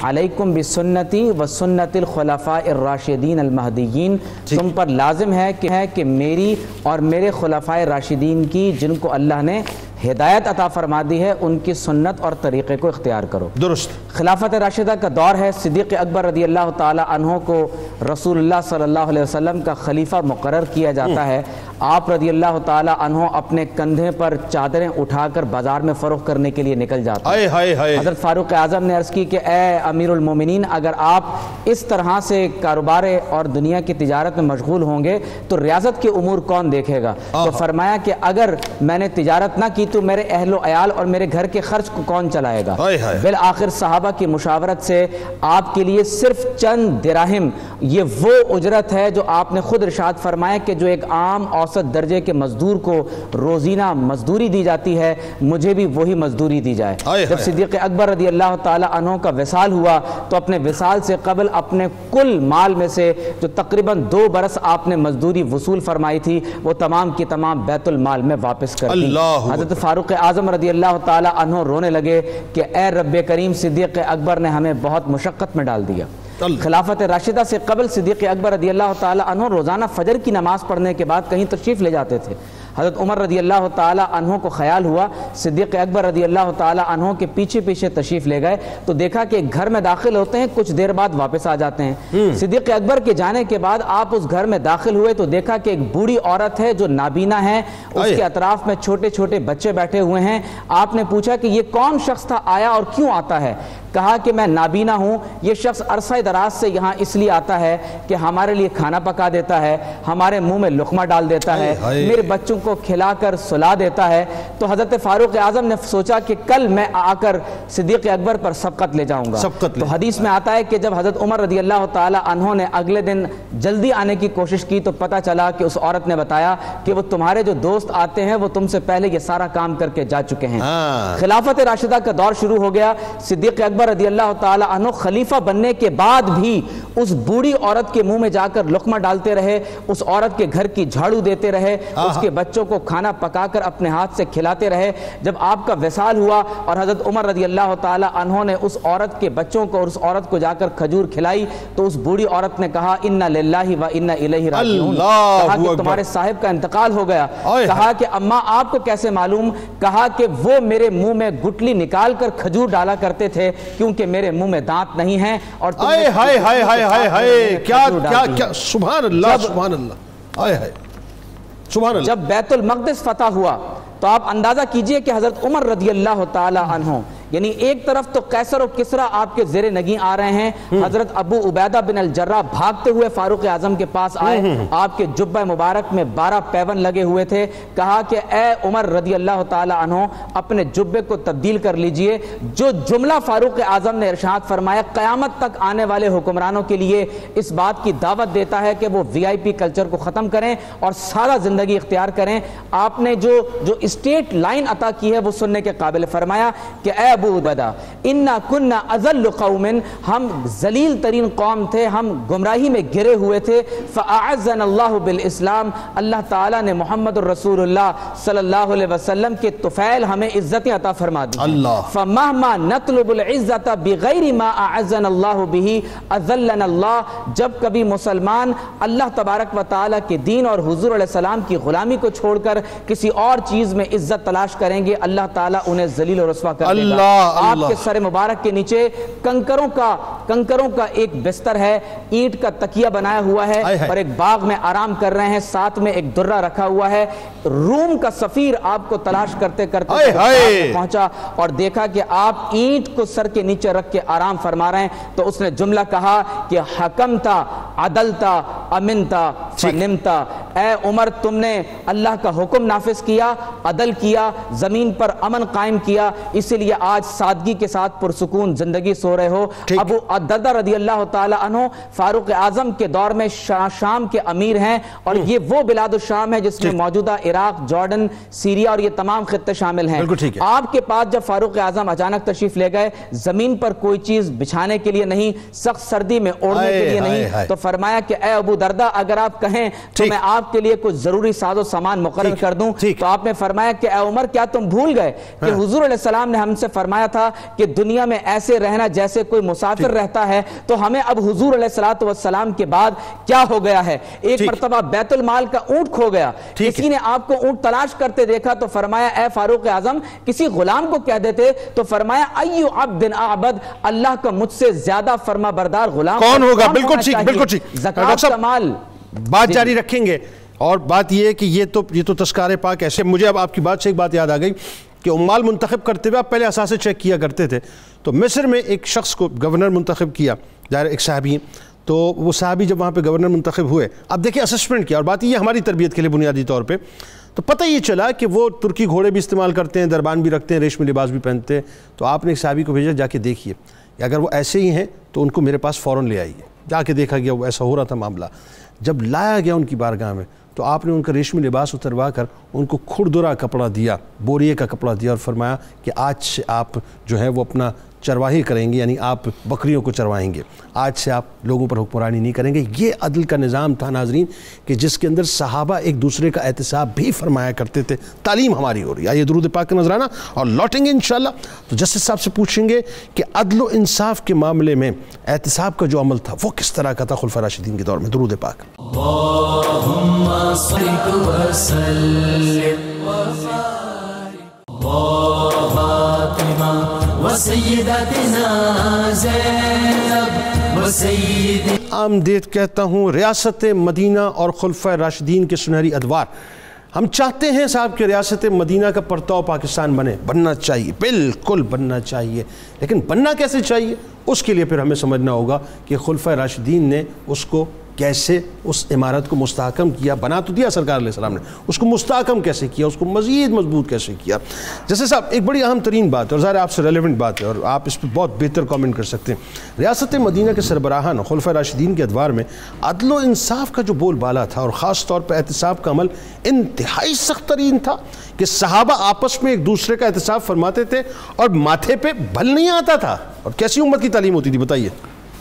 علیکم بسنتی و سنت الخلفاء الراشدین المہدیین، تم پر لازم ہے کہ میری اور میرے خلفائے راشدین کی جن کو اللہ نے ہدایت عطا فرما دی ہے ان کی سنت اور طریقے کو اختیار کرو. درست. خلافت راشدہ کا دور ہے. صدیق اکبر رضی اللہ تعالی عنہ کو رسول اللہ صلی اللہ علیہ وسلم کا خلیفہ مقرر کیا جاتا ہے. آپ رضی اللہ تعالی عنہ اپنے کندھے پر چادریں اٹھا کر بازار میں فروخت کرنے کے لیے نکل جاتے ہیں. حضرت فاروق اعظم نے عرض کی کہ اے امیر المومنین، اگر آپ اس طرح سے کاروبار اور دنیا کی تجارت میں مشغول ہوں گے تو ریاست کے امور کون دیکھے گا؟ تو فرمایا کہ اگر میں نے تجارت نہ کی تو میرے اہل و عیال اور میرے گھر کے خرچ کو کون چلائے گا؟ بالآخر صحابہ کی مشاورت سے آپ کے لیے صرف چند دراہم، یہ وہ اجرت ہے جو آپ نے خود ارشاد فرمایا کہ جو ایک عام اوسط درجے کے مزدور کو روزینہ مزدوری دی جاتی ہے، مجھے بھی وہی مزدوری دی جائے. جب صدیق اکبر رضی اللہ تعالی عنہ کا وصال ہوا تو اپنے وصال سے قبل اپنے کل مال میں سے جو تقریباً 2 برس آپ نے مزدوری وصول فرمائی تھی وہ تمام کی تمام بیت المال میں واپس کر دی. حضرت فاروق اعظم رضی اللہ تعالی عنہ رونے لگے کہ اے رب کریم، صدیق اکبر نے ہمیں بہت مشقت میں ڈال دیا. خلافت راشدہ سے قبل صدیق اکبر رضی اللہ تعالی عنہ روزانہ فجر کی نماز پڑھنے کے بعد کہیں تشریف لے جاتے تھے. حضرت عمر رضی اللہ تعالی عنہ کو خیال ہوا صدیق اکبر رضی اللہ تعالی عنہ کے پیچھے پیچھے تشریف لے گئے تو دیکھا کہ ایک گھر میں داخل ہوتے ہیں، کچھ دیر بعد واپس آ جاتے ہیں. صدیق اکبر کے جانے کے بعد آپ اس گھر میں داخل ہوئے تو دیکھا کہ ایک بوڑھی عورت ہے جو نابینا ہے، اس کے اطراف میں چھوٹے چھوٹے بچے بیٹھے ہوئے ہیں. آپ نے پوچھا کہ یہ کون شخص تھا، آیا اور کیوں آتا ہے؟ کہا کہ میں نابینا ہوں، یہ شخص عرصہ دراز سے یہاں اس لیے آتا ہے کہ ہمارے لیے کھانا پکا دیتا ہے، ہمارے منہ میں لقمہ ڈال دیتا ہے، میرے بچوں کو کھلا کر سلا دیتا ہے. تو حضرت فاروق اعظم نے سوچا کہ کل میں آ کر صدیق اکبر پر سبقت لے جاؤں گا. تو حدیث میں آتا ہے کہ جب حضرت عمر رضی اللہ تعالی عنہ نے اگلے دن جلدی آنے کی کوشش کی تو پتہ چلا کہ اس عورت نے بتایا کہ وہ تمہارے جو دوست آتے ہیں وہ تم سے پہلے یہ سارا کام کر کے جا چکے ہیں. خلافت راشدہ کا دور شروع ہو گیا. صدیق اکبر رضی اللہ تعالی عنہ خلیفہ بننے کے بعد بھی اس بوڑھی عورت کے منہ میں جا کر لقمہ ڈالتے رہے، اس عورت کے گھر کی جھاڑو دیتے رہے، اس کے بچوں کو کھانا پکا کر اپنے ہاتھ سے کھلاتے رہے. جب آپ کا وصال ہوا اور حضرت عمر رضی اللہ تعالی عنہ نے اس عورت کے بچوں کو اور اس عورت کو جا کر کھجور کھلائی تو اس بوڑھی عورت نے کہا انا للہ و انا الیہ راجعون. کہا کہ تمہارے صاحب کا انتقال ہو گیا. کہا کہ اماں آپ کو کیسے معلوم؟ کہا کہ وہ میرے منہ میں گٹلی نکال کر کھجور ڈالا کرتے تھے کیونکہ میرے منہ میں دانت نہیں ہیں. اور سبحان اللہ سبحان اللہ. جب بیت المقدس فتح ہوا تو آپ اندازہ کیجئے کہ حضرت عمر رضی اللہ تعالی عنہ یعنی ایک طرف تو قیصر و کسریٰ آپ کے زیر نگیں آ رہے ہیں، حضرت ابو عبیدہ بن الجراح بھاگتے ہوئے فاروق اعظم کے پاس آئے، آپ کے جبہ مبارک میں 12 پیون لگے ہوئے تھے، کہا کہ اے عمر رضی اللہ تعالی عنہ اپنے جبے کو تبدیل کر لیجئے۔ جو جملہ فاروق اعظم نے ارشاد فرمایا قیامت تک آنے والے حکمرانوں کے لیے اس بات کی دعوت دیتا ہے کہ وہ وی آئی پی کلچر کو ختم کریں اور سادہ زندگی اختیار کریں۔ آپ نے جو اسٹیٹ لائن عطا کی ہے وہ سننے کے قابل، فرمایا کہ اے ابو عبیدہ انا کنا اذل قوم، ہم ذلیل ترین قوم تھے، ہم گمراہی میں گرے ہوئے تھے، فاعزنا اللہ بالاسلام، اللہ تعالیٰ نے محمد الرسول اللہ صلی اللہ علیہ وسلم کے طفیل ہمیں عزتیں عطا فرما دی، فمہما نطلب العزت بغیر ما اعزنا اللہ به اذلنا اللہ۔ جب کبھی مسلمان اللہ تبارک و تعالیٰ کے دین اور حضور علیہ السلام کی غلامی کو چھوڑ کر کسی اور چیز میں عزت تلاش کریں گے، اللہ تعالیٰ انہیں ذلیل و رسوا کر دے گا۔ آپ کے سر مبارک کے نیچے کنکروں کا ایک بستر ہے، اینٹ کا تکیہ بنایا ہوا ہے اور ایک باغ میں آرام کر رہے ہیں، ساتھ میں ایک درہ رکھا ہوا ہے۔ روم کا سفیر آپ کو تلاش کرتے کرتے پہنچا اور دیکھا کہ آپ اینٹ کو سر کے نیچے رکھ کے آرام فرما رہے ہیں، تو اس نے جملہ کہا کہ حکمتا عدلتا امنتا فنمتا، اے عمر تم نے اللہ کا حکم نافذ کیا، عدل کیا، زمین پر امن قائم کیا، اسی لیے آج سادگی کے ساتھ پرسکون زندگی سو رہے ہو۔ ابو الدرداء رضی اللہ تعالی عنہ فاروق اعظم کے دور میں شام کے امیر ہیں، اور یہ وہ بلاد الشام ہے جس میں موجودہ عراق، جارڈن، سیریا اور یہ تمام خطے شامل ہیں۔ آپ کے پاس جب فاروق اعظم اچانک تشریف لے گئے، زمین پر کوئی چیز بچھانے کے لیے نہیں، سخت سردی میں اوڑھنے کے لیے نہیں، تو فرمایا کہ اے ابو درداء اگر آپ کہیں تو میں آپ کے لیے کچھ ضروری ساز و سامان مقرر کر دوں۔ تو آپ نے فرمایا کہ اے عمر کیا تم بھول گئے کہ حضور علیہ السلام نے ہم سے فرمایا تھا کہ دنیا میں ایسے رہنا جیسے کوئی مسافر رہتا ہے، تو ہمیں اب حضور علیہ السلام کے بعد کیا ہو گیا ہے؟ ایک مرتبہ بیت المال کا اونٹ کھو گیا، کسی نے آپ کو اونٹ تلاش کرتے دیکھا تو فرمایا اے فاروق اعظم کسی غلام کو کہہ دیتے، تو فرمایا ایو عبد اعبد، اللہ کا مجھ سے زیادہ فرما بردار غلام کون ہوگا؟ بالکل ٹھیک، زکوٰۃ کا مال۔ بات جاری رکھیں گے، اور بات یہ ہے کہ یہ تو تذکارِ پاک ایسے، مجھے اب آپ کی بات سے ایک بات یاد آ گئی کہ عمال منتخب کرتے ہوئے آپ پہلے اساسے چیک کیا کرتے تھے، تو مصر میں ایک شخص کو گورنر منتخب کیا، ظاہر ایک صحابی، تو وہ صحابی جب وہاں پہ گورنر منتخب ہوئے، اب دیکھیں اسسمنٹ کیا، اور بات یہ ہماری تربیت کے لیے بنیادی طور پہ، تو پتہ یہ چلا کہ وہ ترکی گھوڑے بھی استعمال کرتے ہیں، دربان بھی رکھتے ہیں، ریشمی لباس بھی پہنتے ہیں، تو آپ نے ایک صحابی کو بھیجا جا کے دیکھیے اگر وہ ایسے ہی ہیں تو ان کو میرے پاس فوراً لے آئیے۔ جا کے دیکھا گیا وہ ایسا ہو رہا تھا معاملہ، جب لایا گیا ان کی بارگاہ میں تو آپ نے ان کا ریشمی لباس اتروا کر ان کو کھردرا کپڑا دیا، بوریے کا کپڑا دیا، اور فرمایا کہ آج سے آپ جو ہے وہ اپنا چرواہی کریں گے، یعنی آپ بکریوں کو چروائیں گے، آج سے آپ لوگوں پر حکمرانی نہیں کریں گے۔ یہ عدل کا نظام تھا ناظرین کہ جس کے اندر صحابہ ایک دوسرے کا احتساب بھی فرمایا کرتے تھے۔ تعلیم ہماری ہو رہی ہے، آئیے درود پاک کا نذرانہ اور لوٹیں گے انشاءاللہ۔ تو جسٹس صاحب سے پوچھیں گے کہ عدل و انصاف کے معاملے میں احتساب کا جو عمل تھا وہ کس طرح کا تھا خلفاء راشدین کے دور میں؟ درود پاک۔ اللہم صل وسلم فاطمہ وسیدتنا زینب وسید آمدید کہتا ہوں ریاست مدینہ اور خلفاء راشدین کے سنہری ادوار۔ ہم چاہتے ہیں صاحب کہ ریاست مدینہ کا پرتاؤ پاکستان بننا چاہیے، بالکل بننا چاہیے، لیکن بننا کیسے چاہیے؟ اس کے لیے پھر ہمیں سمجھنا ہوگا کہ خلفاء راشدین نے اس کو کیسے، اس عمارت کو مستحکم کیا، بنا تو دیا سرکار علیہ السلام نے، اس کو مستحکم کیسے کیا، اس کو مزید مضبوط کیسے کیا۔ جیسے صاحب ایک بڑی اہم ترین بات ہے اور ظاہر آپ سے ریلیونٹ بات ہے اور آپ اس پہ بہت بہتر کامنٹ کر سکتے ہیں، ریاست مدینہ کے سربراہان خلفاء راشدین کے ادوار میں عدل و انصاف کا جو بول بالا تھا اور خاص طور پہ احتساب کا عمل انتہائی سخت ترین تھا کہ صحابہ آپس میں ایک دوسرے کا احتساب فرماتے تھے اور ماتھے پہ بھل نہیں آتا تھا۔ اور کیسی امت کی تعلیم ہوتی تھی بتائیے؟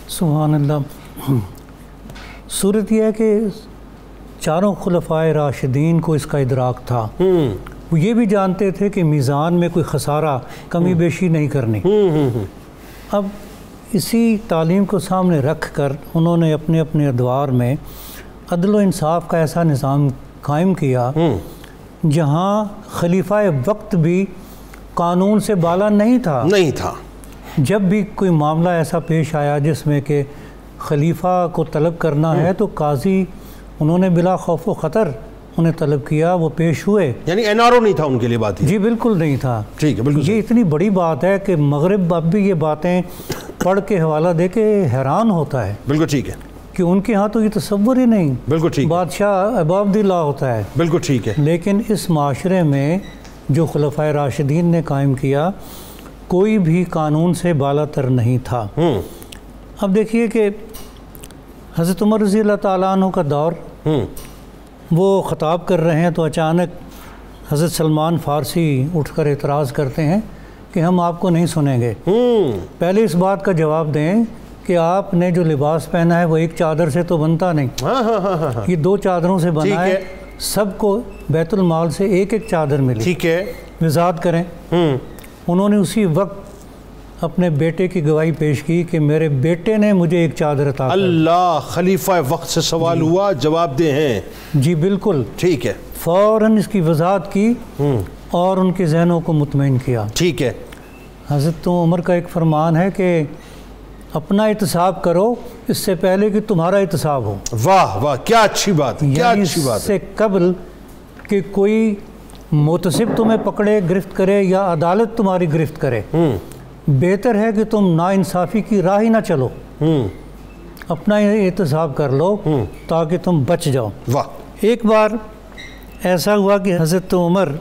سبحان اللہ۔ صورت یہ ہے کہ چاروں خلفائے راشدین کو اس کا ادراک تھا، وہ یہ بھی جانتے تھے کہ میزان میں کوئی خسارہ کمی بیشی نہیں کرنی۔ اب اسی تعلیم کو سامنے رکھ کر انہوں نے اپنے اپنے ادوار میں عدل و انصاف کا ایسا نظام قائم کیا جہاں خلیفہ وقت بھی قانون سے بالا نہیں تھا۔ جب بھی کوئی معاملہ ایسا پیش آیا جس میں کہ خلیفہ کو طلب کرنا ہے تو قاضی انہوں نے بلا خوف و خطر انہیں طلب کیا، وہ پیش ہوئے. یعنی NRO نہیں تھا ان کے لیے بات یہ؟ جی بالکل نہیں تھا. ٹھیک ہے، بالکل یہ اتنی بڑی بات ہے کہ مغرب اب بھی یہ باتیں پڑھ کے حوالہ دے کے حیران ہوتا ہے. بالکل ٹھیک ہے کہ ان کے ہاں تو یہ تصور ہی نہیں. بالکل ٹھیک ہے، بادشاہ اباب اللہ ہوتا ہے. بالکل ٹھیک ہے. لیکن اس معاشرے میں جو خلفائے راشدین نے قائم کیا کوئی بھی قانون سے بالا تر نہیں تھا. اب دیکھیے کہ حضرت عمر رضی اللہ تعالیٰ عنہ کا دور، وہ خطاب کر رہے ہیں تو اچانک حضرت سلمان فارسی اٹھ کر اعتراض کرتے ہیں کہ ہم آپ کو نہیں سنیں گے. پہلے اس بات کا جواب دیں کہ آپ نے جو لباس پہنا ہے وہ ایک چادر سے تو بنتا نہیں، یہ 2 چادروں سے بنا ہے. سب کو بیت المال سے ایک ایک چادر ملی. ٹھیک ہے، وضاحت کریں. انہوں نے اسی وقت اپنے بیٹے کی گواہی پیش کی کہ میرے بیٹے نے مجھے ایک چادر عطا کی. اللہ، خلیفہ وقت سے سوال ہوا، جواب دے ہیں. جی بالکل ٹھیک ہے. فوراً اس کی وضاحت کی اور ان کے ذہنوں کو مطمئن کیا. ٹھیک ہے. حضرت عمر کا ایک فرمان ہے کہ اپنا احتساب کرو اس سے پہلے کہ تمہارا احتساب ہو. واہ واہ، کیا اچھی بات، کیا اچھی بات. اس سے قبل کہ کوئی متصب تمہیں پکڑے، گرفت کرے یا عدالت تمہاری گرفت کرے، بہتر ہے کہ تم ناانصافی کی راہ ہی نہ چلو، اپنا احتساب کر لو تاکہ تم بچ جاؤ. واہ. ایک بار ایسا ہوا کہ حضرت عمر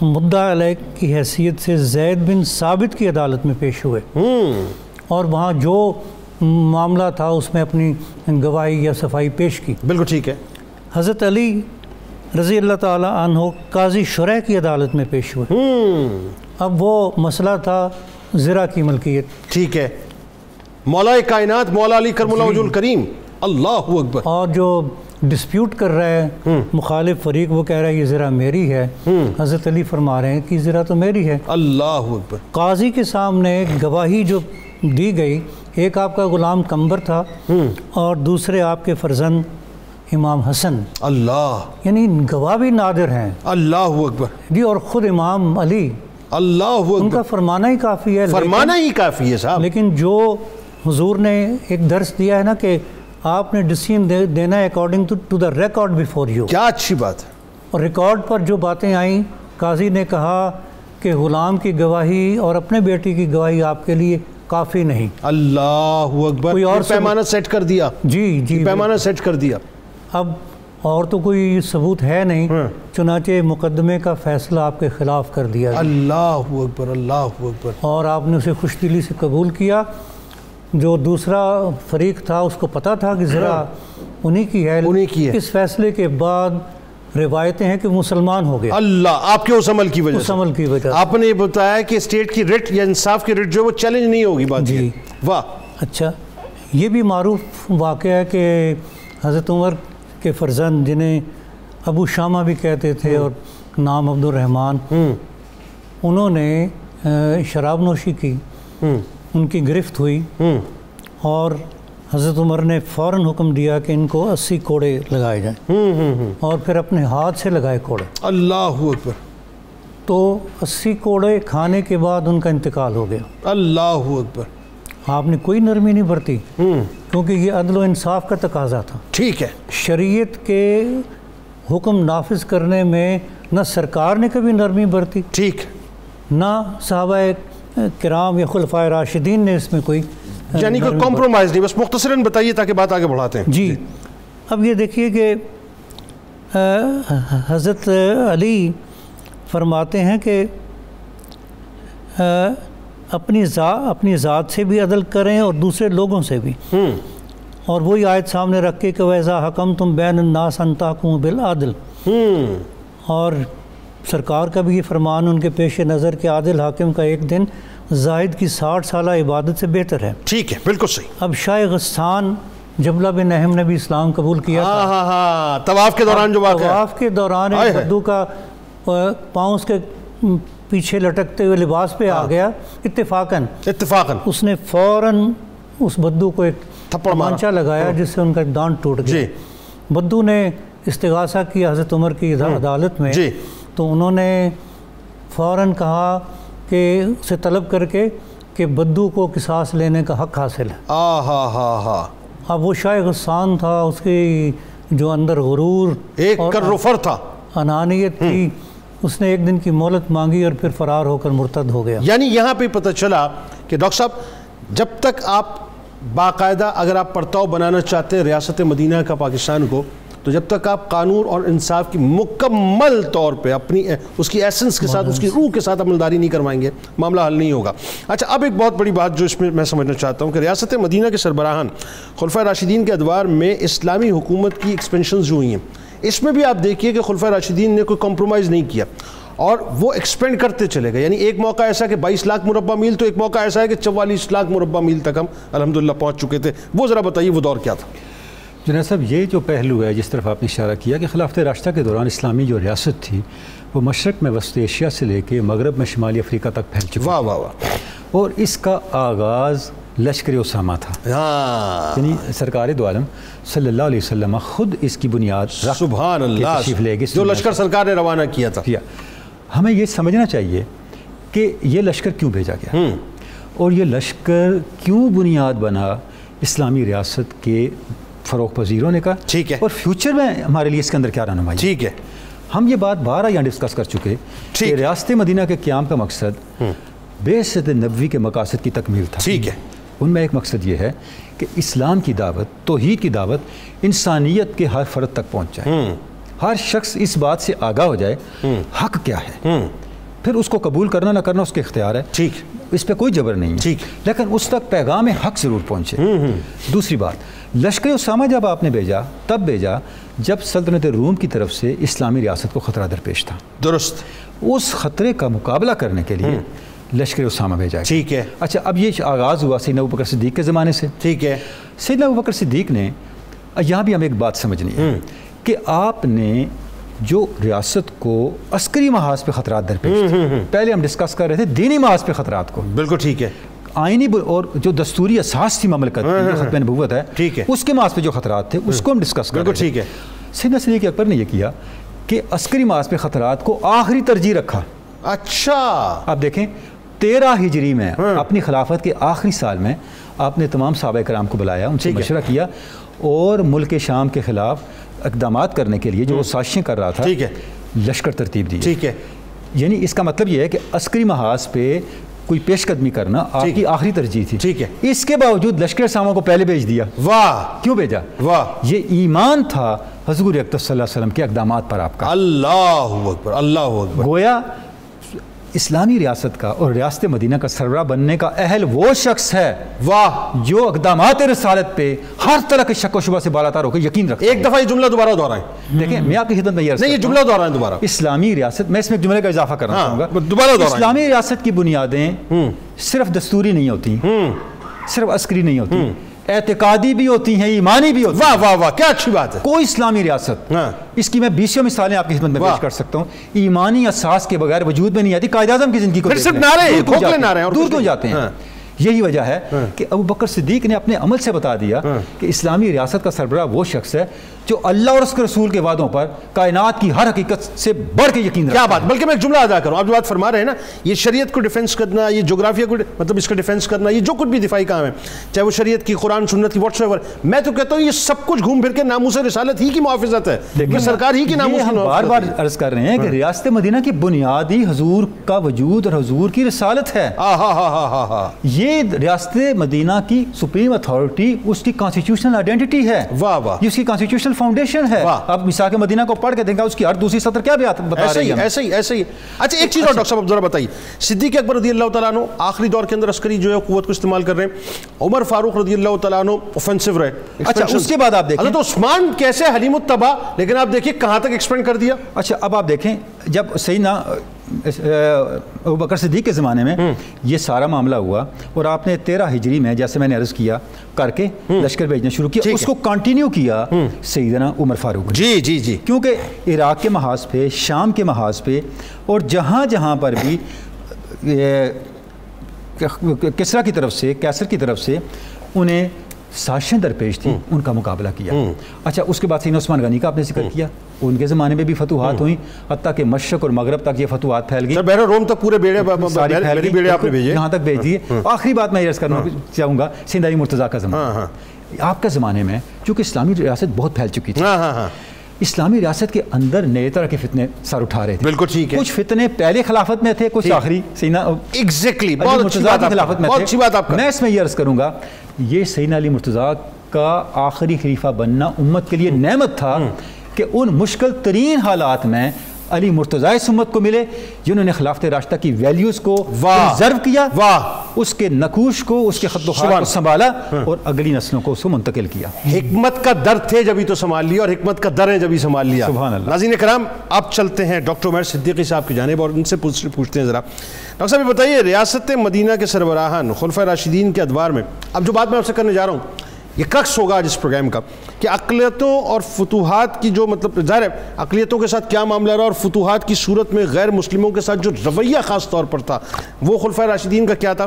مدعا علیہ کی حیثیت سے زید بن ثابت کی عدالت میں پیش ہوئے اور وہاں جو معاملہ تھا اس میں اپنی گواہی یا صفائی پیش کی. بالکل ٹھیک ہے. حضرت علی رضی اللہ تعالیٰ عنہ قاضی شرح کی عدالت میں پیش ہوئے. اب وہ مسئلہ تھا زرع کی ملکیت. ٹھیک ہے. مولا کائنات مولا علی کرم اللہ وجہ الکریم، اللہ اکبر. اور جو ڈسپیوٹ کر رہا ہے مخالف فریق، وہ کہہ رہا ہے یہ زرع میری ہے. حضرت علی فرما رہے ہیں کہ زرع تو میری ہے. اللہ اکبر. قاضی کے سامنے گواہی جو دی گئی، ایک آپ کا غلام قمبر تھا اور دوسرے آپ کے فرزند امام حسن. اللہ، یعنی گواہ بھی نادر ہیں. اللہ اکبر. جی، اور خود امام علی، اللہ اکبر، ان کا فرمانا ہی کافی ہے. فرمانا ہی کافی ہے صاحب. لیکن جو حضور نے ایک درس دیا ہے نا کہ آپ نے ڈسیزن دینا ہے according to the record before you. کیا اچھی بات ہے. اور ریکارڈ پر جو باتیں آئیں، قاضی نے کہا کہ غلام کی گواہی اور اپنے بیٹی کی گواہی آپ کے لیے کافی نہیں. اللہ اکبر. کوئی اور پیمانہ سیٹ کر دیا. جی جی، پیمانہ سیٹ کر دیا. اب اور تو کوئی ثبوت ہے نہیں، چنانچہ مقدمے کا فیصلہ آپ کے خلاف کر دیا. اللہ اکبر، اللہ اکبر. اور آپ نے اسے خوش دلی سے قبول کیا. جو دوسرا فریق تھا اس کو پتہ تھا کہ ذرا انہی کی ہے. اس فیصلے کے بعد روایتیں ہیں کہ مسلمان ہو گیا. اللہ، آپ کے اس عمل کی وجہ سے. اس عمل کی وجہ آپ نے یہ بتایا کہ اسٹیٹ کی رٹ یا انصاف کی رٹ جو وہ چیلنج نہیں ہوگی. بات جی. واہ. اچھا، یہ بھی معروف واقعہ ہے کہ حضرت عمر کے فرزند، جنہیں ابو شامہ بھی کہتے تھے اور نام عبد الرحمن، انہوں نے شراب نوشی کی. ان کی گرفت ہوئی اور حضرت عمر نے فوراً حکم دیا کہ ان کو 80 کوڑے لگائے جائیں اور پھر اپنے ہاتھ سے لگائے کوڑے. اللہ اکبر. تو 80 کوڑے کھانے کے بعد ان کا انتقال ہو گیا. اللہ اکبر. آپ نے کوئی نرمی نہیں برتی کیونکہ یہ عدل و انصاف کا تقاضا تھا. ٹھیک ہے. شریعت کے حکم نافذ کرنے میں نہ سرکار نے کبھی نرمی برتی، ٹھیک، نہ صحابہ کرام یا خلفائے راشدین نے اس میں کوئی یعنی کوئی کمپرومائز نہیں. بس مختصراً بتائیے تاکہ بات آگے بڑھاتے ہیں. جی. اب یہ دیکھیے کہ حضرت علی فرماتے ہیں کہ اپنی ذات سے بھی عدل کریں اور دوسرے لوگوں سے بھی. اور وہی آیت سامنے رکھ کے کہ وَإِذَا حَكَمْتُمْ بَيْنَ النَّاسِ أَن تَحْكُمُوا بِالْعَدْلِ. اور سرکار کا بھی یہ فرمان ان کے پیش نظر کہ عادل حاکم کا ایک دن زاہد کی 60 سالہ عبادت سے بہتر ہے. ٹھیک ہے، بالکل صحیح. اب شاہ غسان جبلہ بن اہم نے بھی اسلام قبول کیا تھا. طواف کے دوران جو واقعہ، طواف کے دوران ایک بدو کا پاؤں اس کے پیچھے لٹکتے ہوئے لباس پہ آ گیا. اتفاقاً اس نے فوراً اس بدو کو ایک تمانچہ لگایا جس سے ان کا دانت ٹوٹ گیا. بدو نے استغاثہ کیا حضرت عمر کی عدالت میں، تو انہوں نے فوراً کہا کہ اسے طلب کر کے کہ بدو کو قصاص لینے کا حق حاصل ہے. اب وہ شاہ غسان تھا، اس کی جو اندر غرور ایک کرفر تھا، انانیت تھی، اس نے ایک دن کی مہلت مانگی اور پھر فرار ہو کر مرتد ہو گیا۔ یعنی یہاں پہ پتہ چلا کہ ڈاکٹر صاحب جب تک آپ باقاعدہ اگر آپ پرتاؤ بنانا چاہتے ہیں ریاست مدینہ کا پاکستان کو، تو جب تک آپ قانون اور انصاف کی مکمل طور پہ اپنی اس کی ایسنس کے ساتھ، اس کی روح کے ساتھ عملداری نہیں کروائیں گے، معاملہ حل نہیں ہوگا۔ اچھا، اب ایک بہت بڑی بات جو اس میں سمجھنا چاہتا ہوں کہ ریاست مدینہ کے سربراہان خلفائے راشدین کے ادوار میں اسلامی حکومت کی ایکسپینشنز جو ہوئی ہیں، اس میں بھی آپ دیکھیے کہ خلفائے راشدین نے کوئی کمپرومائز نہیں کیا اور وہ ایکسپینڈ کرتے چلے گئے۔ یعنی ایک موقع ایسا کہ 22 لاکھ مربع میل، تو ایک موقع ایسا ہے کہ 44 لاکھ مربع میل تک ہم الحمدللہ پہنچ چکے تھے۔ وہ ذرا بتائیے وہ دور کیا تھا؟ جناب صاحب، یہ جو پہلو ہے جس طرف آپ نے اشارہ کیا کہ خلافت راشدہ کے دوران اسلامی جو ریاست تھی وہ مشرق میں وسط ایشیا سے لے کے مغرب میں شمالی افریقہ تک پھیل چکی، واہ واہ واہ، اور اس کا آغاز لشکر اسامہ تھا۔ یعنی سرکار دو عالم صلی اللہ علیہ وسلم خود اس کی بنیاد سبحان اللہ، تشریف لے گئے، جو لشکر سرکار نے روانہ کیا تھا۔ ہمیں یہ سمجھنا چاہیے کہ یہ لشکر کیوں بھیجا گیا اور یہ لشکر کیوں بنیاد بنا اسلامی ریاست کے فروغ پذیر ہونے کا، ٹھیک ہے، اور فیوچر میں ہمارے لیے اس کے اندر کیا رہنمائی۔ ٹھیک ہے، ہم یہ بات بارہ یہاں ڈسکس کر چکے کہ ریاست مدینہ کے قیام کا مقصد بعثت نبوی کے مقاصد کی تکمیل تھا۔ ٹھیک ہے، ان میں ایک مقصد یہ ہے کہ اسلام کی دعوت، توحید کی دعوت انسانیت کے ہر فرد تک پہنچ جائے، ہر شخص اس بات سے آگاہ ہو جائے حق کیا ہے، پھر اس کو قبول کرنا نہ کرنا اس کے اختیار ہے، ٹھیک، اس پہ کوئی جبر نہیں ہے، لیکن اس تک پیغام حق ضرور پہنچے۔ دوسری بات، لشکر اسامہ جب آپ نے بھیجا تب بھیجا جب سلطنت روم کی طرف سے اسلامی ریاست کو خطرہ درپیش تھا، درست، اس خطرے کا مقابلہ کرنے کے لیے لشکر اسامہ بھیجا گیا۔ ٹھیک ہے، اچھا، اب یہ آغاز ہوا سیدنا ابوبکر صدیق کے زمانے سے۔ ٹھیک ہے، سیدنا ابوبکر صدیق نے، یہاں بھی ہمیں ایک بات سمجھنی ہے کہ آپ نے جو ریاست کو عسکری محاذ پہ خطرات درپیش تھے، پہلے ہم ڈسکس کر رہے تھے دینی محاذ پہ خطرات کو، بالکل ٹھیک ہے، آئینی اور جو دستوری اساس تھی مملکت کی، ختم نبوت ہے، ٹھیک ہے، اس کے محاذ پہ جو خطرات تھے اس کو ہم ڈسکس کر رہے تھے۔ ٹھیک ہے، سیدنا صدیق اکبر نے یہ کیا کہ عسکری محاذ پہ خطرات کو آخری ترجیح رکھا۔ اچھا، آپ دیکھیں 13 ہجری میں اپنی خلافت کے آخری سال میں آپ نے تمام صحابہ کرام کو بلایا، ان سے مشورہ کیا اور ملک شام کے خلاف اقدامات کرنے کے لیے جو وہ سازشیں کر رہا تھا، ٹھیک ہے، لشکر ترتیب دی۔ ٹھیک ہے، یعنی اس کا مطلب یہ ہے کہ عسکری محاذ پہ کوئی پیش قدمی کرنا آپ کی آخری ترجیح تھی۔ ٹھیک ہے، اس کے باوجود لشکر اسامہ کو پہلے بھیج دیا۔ واہ، کیوں بھیجا؟ واہ، یہ ایمان تھا حضور اکرم صلی اللہ علیہ وسلم کے اقدامات پر آپ کا۔ اللہ اکبر، اللہ اکبر، گویا اسلامی ریاست کا اور ریاست مدینہ کا سربراہ بننے کا اہل وہ شخص ہے واہ، جو اقدامات رسالت پہ ہر طرح کے شک و شبہ سے بالا تر ہو کے یقین رکھتا ہے۔ ایک دفعہ یہ جملہ دوبارہ دہرائیں۔ دیکھیں، میں آپ کی خدمت میں یہ عرض نہیں، یہ کرتا ہوں، جملہ دہرائیں دوبارہ۔ اسلامی ریاست، میں اس میں ایک جملے کا اضافہ کرنا چاہوں گا، دوبارہ دہرائیں۔ اسلامی ریاست کی بنیادیں صرف دستوری نہیں ہوتی، صرف عسکری نہیں ہوتی، اعتقادی بھی ہوتی ہیں، ایمانی بھی ہوتی ہیں۔ واہ واہ واہ، کیا اچھی بات ہے۔ کوئی اسلامی ریاست، اس کی میں 20 مثالیں آپ کی خدمت میں پیش کر سکتا ہوں، ایمانی اساس کے بغیر وجود میں نہیں آتی۔ قائد اعظم کی زندگی کو پھر صرف نعرے، کھوکھلے نعرے، دور کیوں جاتے ہیں؟ یہی وجہ ہے کہ ابوبکر صدیق نے اپنے عمل سے بتا دیا کہ اسلامی ریاست کا سربراہ وہ شخص ہے جو اللہ اور اس کے رسول کے وعدوں پر کائنات کی ہر حقیقت سے بڑھ کے یقین رکھتا ہے۔ کیا بات، بلکہ میں ایک جملہ ادا کروں، آپ جو بات فرما رہے ہیں نا، یہ شریعت کو ڈیفینس کرنا، یہ جغرافیہ کو مطلب اس کا ڈیفینس کرنا، یہ جو کچھ بھی دفاعی کام ہے، چاہے وہ شریعت کی، قرآن سنت کی، واٹس ایور، میں تو کہتا ہوں یہ سب کچھ گھوم پھر کے ناموس رسالت ہی کی محافظت ہے، یہ سرکار ہی کی ناموس کی محافظت ہے۔ بار بار عرض کر رہے ہیں کہ ریاست مدینہ کی بنیادی حضور کا وجود اور حضور کی رسالت ہے۔ یہ ریاست مدینہ کی سپریم اتھارٹی اس کی کانسٹیٹیوشنل آئیڈینٹی ہے، واہ واہ، یہ اس کی کانسٹیٹیوشنل فاؤنڈیشن ہے۔ اب میثاق مدینہ کو پڑھ کے دیکھا، اس کی ہر دوسری سطر کیا بتا رہی ہے؟ ایسے ہی۔ اچھا، ایک چیز اور ڈاکٹر صاحب ذرا بتائیے، صدیق اکبر رضی اللہ تعالیٰ عنہ آخری دور کے اندر عسکری جو ہے قوت کو استعمال کر رہے ہیں، عمر فاروق رضی اللہ تعالیٰ عنہ اوفنسو رہے۔ اچھا، اس کے بعد آپ دیکھیں حضرت عثمان کیسے حلیم الطبع، لیکن آپ دیکھیے کہاں تک ایکسپینڈ کر دیا۔ اچھا، اب آپ دیکھیں جب سیدنا ابوبکر صدیق کے زمانے میں یہ سارا معاملہ ہوا اور آپ نے 13 ہجری میں جیسے میں نے عرض کیا کر کے لشکر بھیجنا شروع کیا، اس کو کنٹینیو کیا سیدنا عمر فاروق۔ جی، کیونکہ عراق کے محاذ پہ، شام کے محاذ پہ اور جہاں جہاں پر بھی کسریٰ کی طرف سے، کیسر کی طرف سے انہیں سازشیں درپیش تھیں، ان کا مقابلہ کیا۔ اچھا، اس کے بعد سیدنا عثمان غنی کا آپ نے ذکر کیا، ان کے زمانے میں بھی فتوحات ہوئیں، حتیٰ کہ مشرق اور مغرب تک یہ فتوحات پھیل گئی، بحر روم تک پورے بیڑے آپ نے بھیجے، یہاں تک بھیج دیے۔ آخری بات میں یہ عرض کرنا چاہوں گا، سیدنا علی مرتضیٰ کا زمانہ، آپ کے زمانے میں چونکہ اسلامی ریاست بہت پھیل چکی تھی، اسلامی ریاست کے اندر نئے طرح کے فتنے سر اٹھا رہے تھے. بالکل ٹھیک ہے. کچھ فتنے پہلے خلافت میں تھے، کچھ آخری سیدنا ایگزیکٹلی بہت اچھی خلافت میں تھے. میں اس میں یہ عرض کروں گا یہ سیدنا علی مرتضیٰ کا آخری خلیفہ بننا امت کے لیے نعمت تھا کہ ان مشکل ترین حالات میں علی مرتضیٰ اس امت کو ملے جنہوں نے خلافت راشدہ کی ویلیوز کو پرزرو کیا، اس کے نقوش کو، اس کے خط و خط کو سنبھالا اور اگلی نسلوں کو اس کو منتقل کیا. حکمت کا در تھے جبھی تو سنبھال لیا، اور حکمت کا در ہے جبھی سنبھال لیا. سبحان اللہ. ناظرین کرام اب چلتے ہیں ڈاکٹر عمیر صدیقی صاحب کی جانب اور ان سے پوچھتے ہیں ذرا ڈاکٹر صاحب یہ بتائیے ریاست مدینہ کے سربراہان خلفائے راشدین کے ادوار میں اب جو بات میں آپ سے کرنے جا رہا ہوں یہ کرکس ہوگا آج اس پروگرام کا کہ اقلیتوں اور فتوحات کی جو مطلب ظاہر ہے اقلیتوں کے ساتھ کیا معاملہ رہا اور فتوحات کی صورت میں غیر مسلموں کے ساتھ جو رویہ خاص طور پر تھا وہ خلفائے راشدین کا کیا تھا.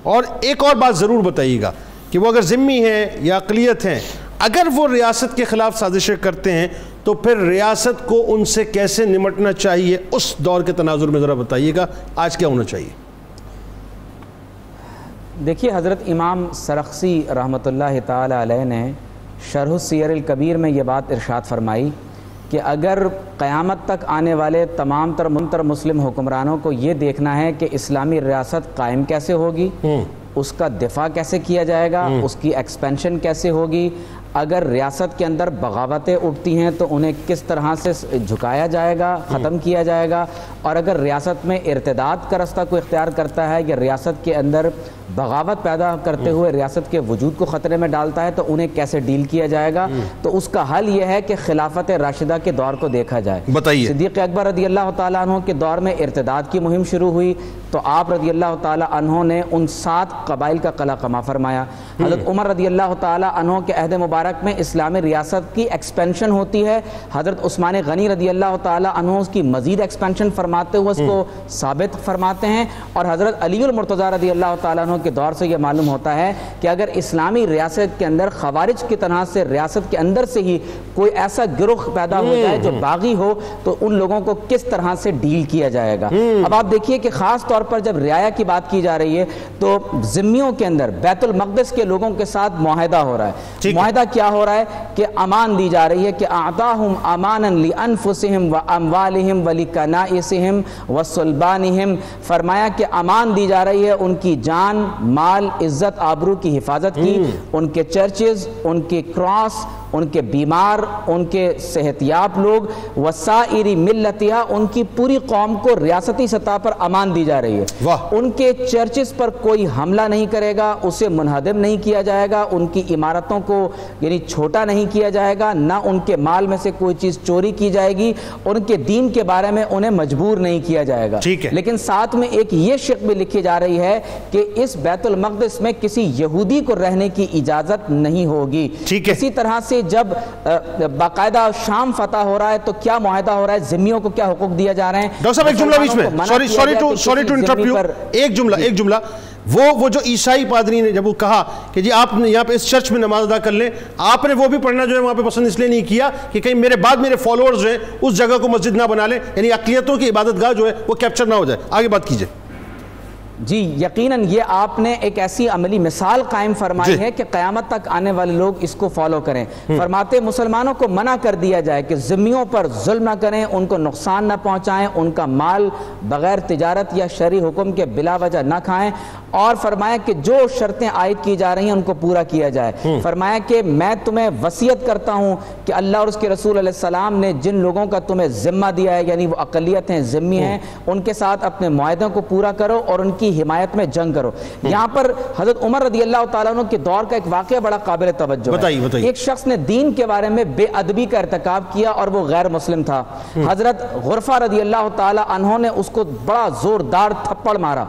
اور ایک اور بات ضرور بتائیے گا کہ وہ اگر ذمی ہیں یا اقلیت ہیں اگر وہ ریاست کے خلاف سازشیں کرتے ہیں تو پھر ریاست کو ان سے کیسے نمٹنا چاہیے اس دور کے تناظر میں ذرا بتائیے گا آج کیا ہونا چاہیے. دیکھیے حضرت امام سرخسی رحمۃ اللہ تعالی علیہ نے شرح السیر الکبیر میں یہ بات ارشاد فرمائی کہ اگر قیامت تک آنے والے تمام تر مسلم حکمرانوں کو یہ دیکھنا ہے کہ اسلامی ریاست قائم کیسے ہوگی، اس کا دفاع کیسے کیا جائے گا، اس کی ایکسپینشن کیسے ہوگی، اگر ریاست کے اندر بغاوتیں اٹھتی ہیں تو انہیں کس طرح سے جھکایا جائے گا، ختم کیا جائے گا، اور اگر ریاست میں ارتداد کا رستہ کو اختیار کرتا ہے یا ریاست کے اندر بغاوت پیدا کرتے ہوئے ریاست کے وجود کو خطرے میں ڈالتا ہے تو انہیں کیسے ڈیل کیا جائے گا. تو اس کا حل یہ ہے کہ خلافت راشدہ کے دور کو دیکھا جائے. بتائیے. صدیق اکبر رضی اللہ تعالیٰ عنہ کے دور میں ارتداد کی مہم شروع ہوئی تو آپ رضی اللہ تعالیٰ عنہ نے ان 7 قبائل کا قلع قمع فرمایا. حضرت عمر رضی اللہ تعالیٰ عنہ کے عہد مبارک میں اسلامی ریاست کی ایکسپینشن ہوتی ہے. حضرت عثمان غنی رضی اللہ تعالیٰ عنہ اس کی مزید ایکسپینشن فرماتے ہوئے اس کو ثابت فرماتے ہیں. اور حضرت علی المرتضیٰ رضی اللہ تعالیٰ عنہ کے دور سے یہ معلوم ہوتا ہے کہ اگر اسلامی ریاست کے اندر خوارج کی طرح سے ریاست کے اندر سے ہی کوئی ایسا گروہ پیدا ہو جائے جو باغی ہو تو ان لوگوں کو کس طرح سے ڈیل کیا جائے گا. اب آپ دیکھیے کہ خاص طور پر جب رعایا کی بات کی جا رہی ہے تو ذمیوں کے اندر بیت المقدس کے لوگوں کے ساتھ معاہدہ ہو رہا ہے. معاہدہ کیا ہو رہا ہے کہ امان دی جا رہی ہے کہ اعطاہم امانا لانفسہم واموالہم ولکنائسہم وصلبانہم، فرمایا کہ امان دی جا رہی ہے ان کی جان، مال، عزت، آبرو کی حفاظت کی، ان کے چرچز، ان کے کراس، ان کے بیمار، ان کے صحت یاب لوگ، وسائری ملتیہ، ان کی پوری قوم کو ریاستی سطح پر امان دی جا رہی ہے. ان کے چرچز پر کوئی حملہ نہیں کرے گا، اسے منہدم نہیں کیا جائے گا، ان کی عمارتوں کو یعنی چھوٹا نہیں کیا جائے گا، نہ ان کے مال میں سے کوئی چیز چوری کی جائے گی، ان کے دین کے بارے میں انہیں مجبور نہیں کیا جائے گا. لیکن ساتھ میں ایک یہ شق بھی لکھی جا رہی ہے کہ اس بیت المقدس میں کسی یہودی کو رہنے کی اجازت نہیں ہوگی. اسی طرح سے جب باقاعدہ شام فتح ہو رہا ہے تو کیا معاہدہ ہو رہا ہے، ذمیوں کو کیا حقوق دیا جا رہے ہیں. ڈاکٹر صاحب ایک جملہ بیچ میں، سوری ٹو انٹرپٹ یو، ایک جملہ وہ جو عیسائی پادری نے جب وہ کہا کہ جی آپ یہاں پہ اس چرچ میں نماز ادا کر لیں، آپ نے وہ بھی پڑھنا جو ہے وہاں پہ پسند اس لیے نہیں کیا کہ کہیں میرے بعد میرے فالوورز ہیں اس جگہ کو مسجد نہ بنا لیں، یعنی اقلیتوں کی عبادت گاہ جو ہے وہ کیپچر نہ ہو جائے. آگے بات کیجئے. جی یقیناً یہ آپ نے ایک ایسی عملی مثال قائم فرمائی ہے کہ قیامت تک آنے والے لوگ اس کو فالو کریں. فرماتے مسلمانوں کو منع کر دیا جائے کہ ذمیوں پر ظلم نہ کریں، ان کو نقصان نہ پہنچائیں، ان کا مال بغیر تجارت یا شرعی حکم کے بلا وجہ نہ کھائیں، اور فرمایا کہ جو شرطیں عائد کی جا رہی ہیں ان کو پورا کیا جائے. فرمایا کہ میں تمہیں وصیت کرتا ہوں کہ اللہ اور اس کے رسول علیہ السلام نے جن لوگوں کا تمہیں ذمہ دیا ہے یعنی وہ اقلیت ہیں، ذمی ہیں، ان کے ساتھ اپنے معاہدوں کو پورا کرو اور ان کی حمایت میں جنگ کرو. یہاں پر حضرت عمر رضی اللہ تعالیٰ عنہ کے دور کا ایک واقعہ بڑا قابل توجہ ہے. ایک شخص نے دین کے بارے میں بے ادبی کا ارتکاب کیا اور وہ غیر مسلم تھا. حضرت غرفہ رضی اللہ تعالیٰ عنہ نے اس کو بڑا زوردار تھپڑ مارا.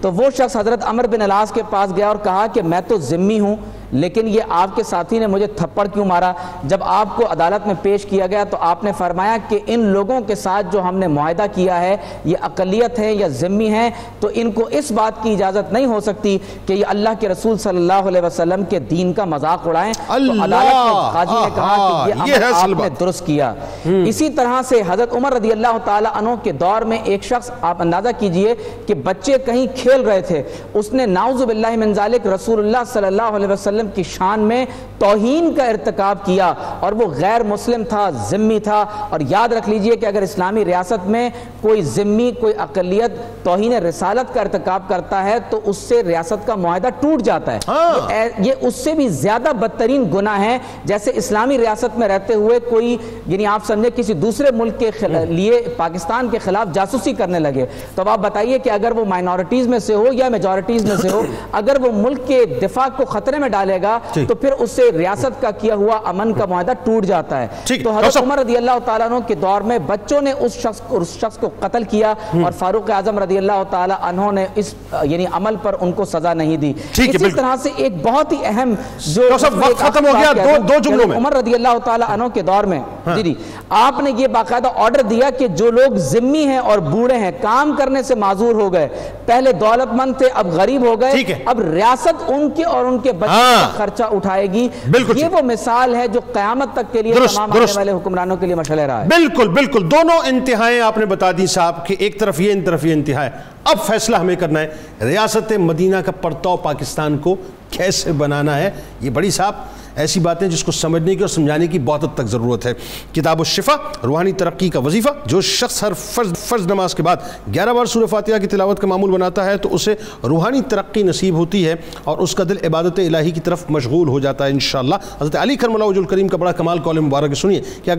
تو وہ شخص حضرت عمر بن العاص کے پاس گیا اور کہا کہ میں تو ذمی ہوں لیکن یہ آپ کے ساتھی نے مجھے تھپڑ کیوں مارا. جب آپ کو عدالت میں پیش کیا گیا تو آپ نے فرمایا کہ ان لوگوں کے ساتھ جو ہم نے معاہدہ کیا ہے یہ اقلیت ہیں یا ذمی ہیں تو ان کو اس بات کی اجازت نہیں ہو سکتی کہ یہ اللہ کے رسول صلی اللہ علیہ وسلم کے دین کا مذاق اڑائیں. تو عدالت میں قاضی نے کہا کہ یہ عمل آپ نے درست کیا. اسی طرح سے حضرت عمر رضی اللہ تعالیٰ عنہ کے دور میں ایک شخص، آپ اندازہ کیجئے کہ بچے کہیں کھیل رہے تھے، اس نے نعوذ باللہ من ذالک رسول اللہ صلی اللہ علیہ وسلم وسلم کی شان میں توہین کا ارتکاب کیا اور وہ غیر مسلم تھا، ذمی تھا. اور یاد رکھ لیجئے کہ اگر اسلامی ریاست میں کوئی ذمی، کوئی اقلیت توہین رسالت کا ارتکاب کرتا ہے تو اس سے ریاست کا معاہدہ ٹوٹ جاتا ہے. یہ اس سے بھی زیادہ بدترین گناہ ہے. جیسے اسلامی ریاست میں رہتے ہوئے کوئی، یعنی آپ سمجھے کسی دوسرے ملک کے لیے پاکستان کے خلاف جاسوسی کرنے لگے، تو اب آپ بتائیے کہ اگر وہ مائنورٹیز میں سے ہو یا میجورٹیز میں سے ہو، اگر وہ ملک کے دفاع کو خطرے میں ڈالے گا تو پھر اس سے ریاست کا کیا ہوا امن کا معاہدہ ٹوٹ جاتا ہے. تو حضرت عمر رضی اللہ تعالیٰ عنہ کے دور میں بچوں نے اس شخص کو قتل کیا اور فاروق اعظم رضی اللہ تعالیٰ عنہ نے اس یعنی عمل پر ان کو سزا نہیں دی. اسی طرح سے ایک بہت ہی اہم جو وقت ختم ہو گیا، دو جملوں میں عمر رضی اللہ تعالیٰ عنہ کے دور میں جی آپ نے یہ باقاعدہ آرڈر دیا کہ جو لوگ ذمی ہیں اور بوڑھے ہیں، کام کرنے سے معذور ہو گئے، پہلے دولت مند تھے اب غریب ہو گئے، اب ریاست ان کے اور ان کے بچوں کا خرچہ اٹھائے گی. یہ وہ مثال ہے جو قیامت تک کے لیے تمام آنے والے حکمرانوں کے لیے مشعل راہ ہے. بالکل بالکل، دونوں انتہائیں آپ نے بتا دی صاحب کہ ایک طرف یہ، ان طرف یہ انتہا ہے. اب فیصلہ ہمیں کرنا ہے ریاست مدینہ کا پرتو پاکستان کو کیسے بنانا ہے. یہ بڑی صاحب ایسی باتیں جس کو سمجھنے کی اور سمجھانے کی بہت حد تک ضرورت ہے. کتاب الشفا، روحانی ترقی کا وظیفہ. جو شخص ہر فرض نماز کے بعد 11 بار سورہ فاتحہ کی تلاوت کا معمول بناتا ہے تو اسے روحانی ترقی نصیب ہوتی ہے اور اس کا دل عبادت الہی کی طرف مشغول ہو جاتا ہے انشاءاللہ. حضرت علی کرم اللہ وجہ الکریم کا بڑا کمال قول مبارک سنیے کہ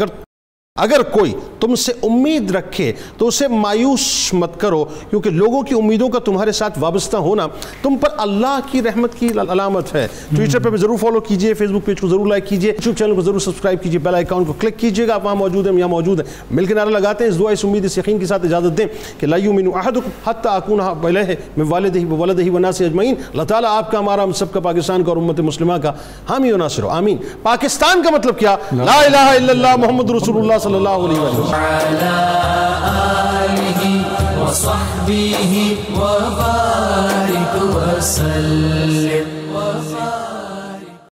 اگر کوئی تم سے امید رکھے تو اسے مایوس مت کرو، کیونکہ لوگوں کی امیدوں کا تمہارے ساتھ وابستہ ہونا تم پر اللہ کی رحمت کی علامت ہے. ٹویٹر پہ ضرور فالو کیجئے، فیس بک پیج کو ضرور لائک کیجئے، یوٹیوب چینل کو ضرور سبسکرائب کیجئے، بیل آئیکن کو کلک کیجئے گا. آپ وہاں موجود ہیں، یہاں موجود ہیں، مل کے نعرہ لگاتے ہیں. اس دعا، اس امید، اس یقین کے ساتھ اجازت دیں کہ لا یؤمن احدکم حتی اکون احب الیہ من والدہ وولدہ والناس اجمعین. اللہ تعالیٰ آپ کا، ہمارا، ہم سب کا، پاکستان کا اور امت مسلمہ کا حامی و ناصر ہو. آمین. پاکستان کا مطلب کیا؟ لا الہ الا اللہ محمد رسول اللہ صلی اللہ علیہ وسلم. وعلى آله وصحبه وبارك وسلم.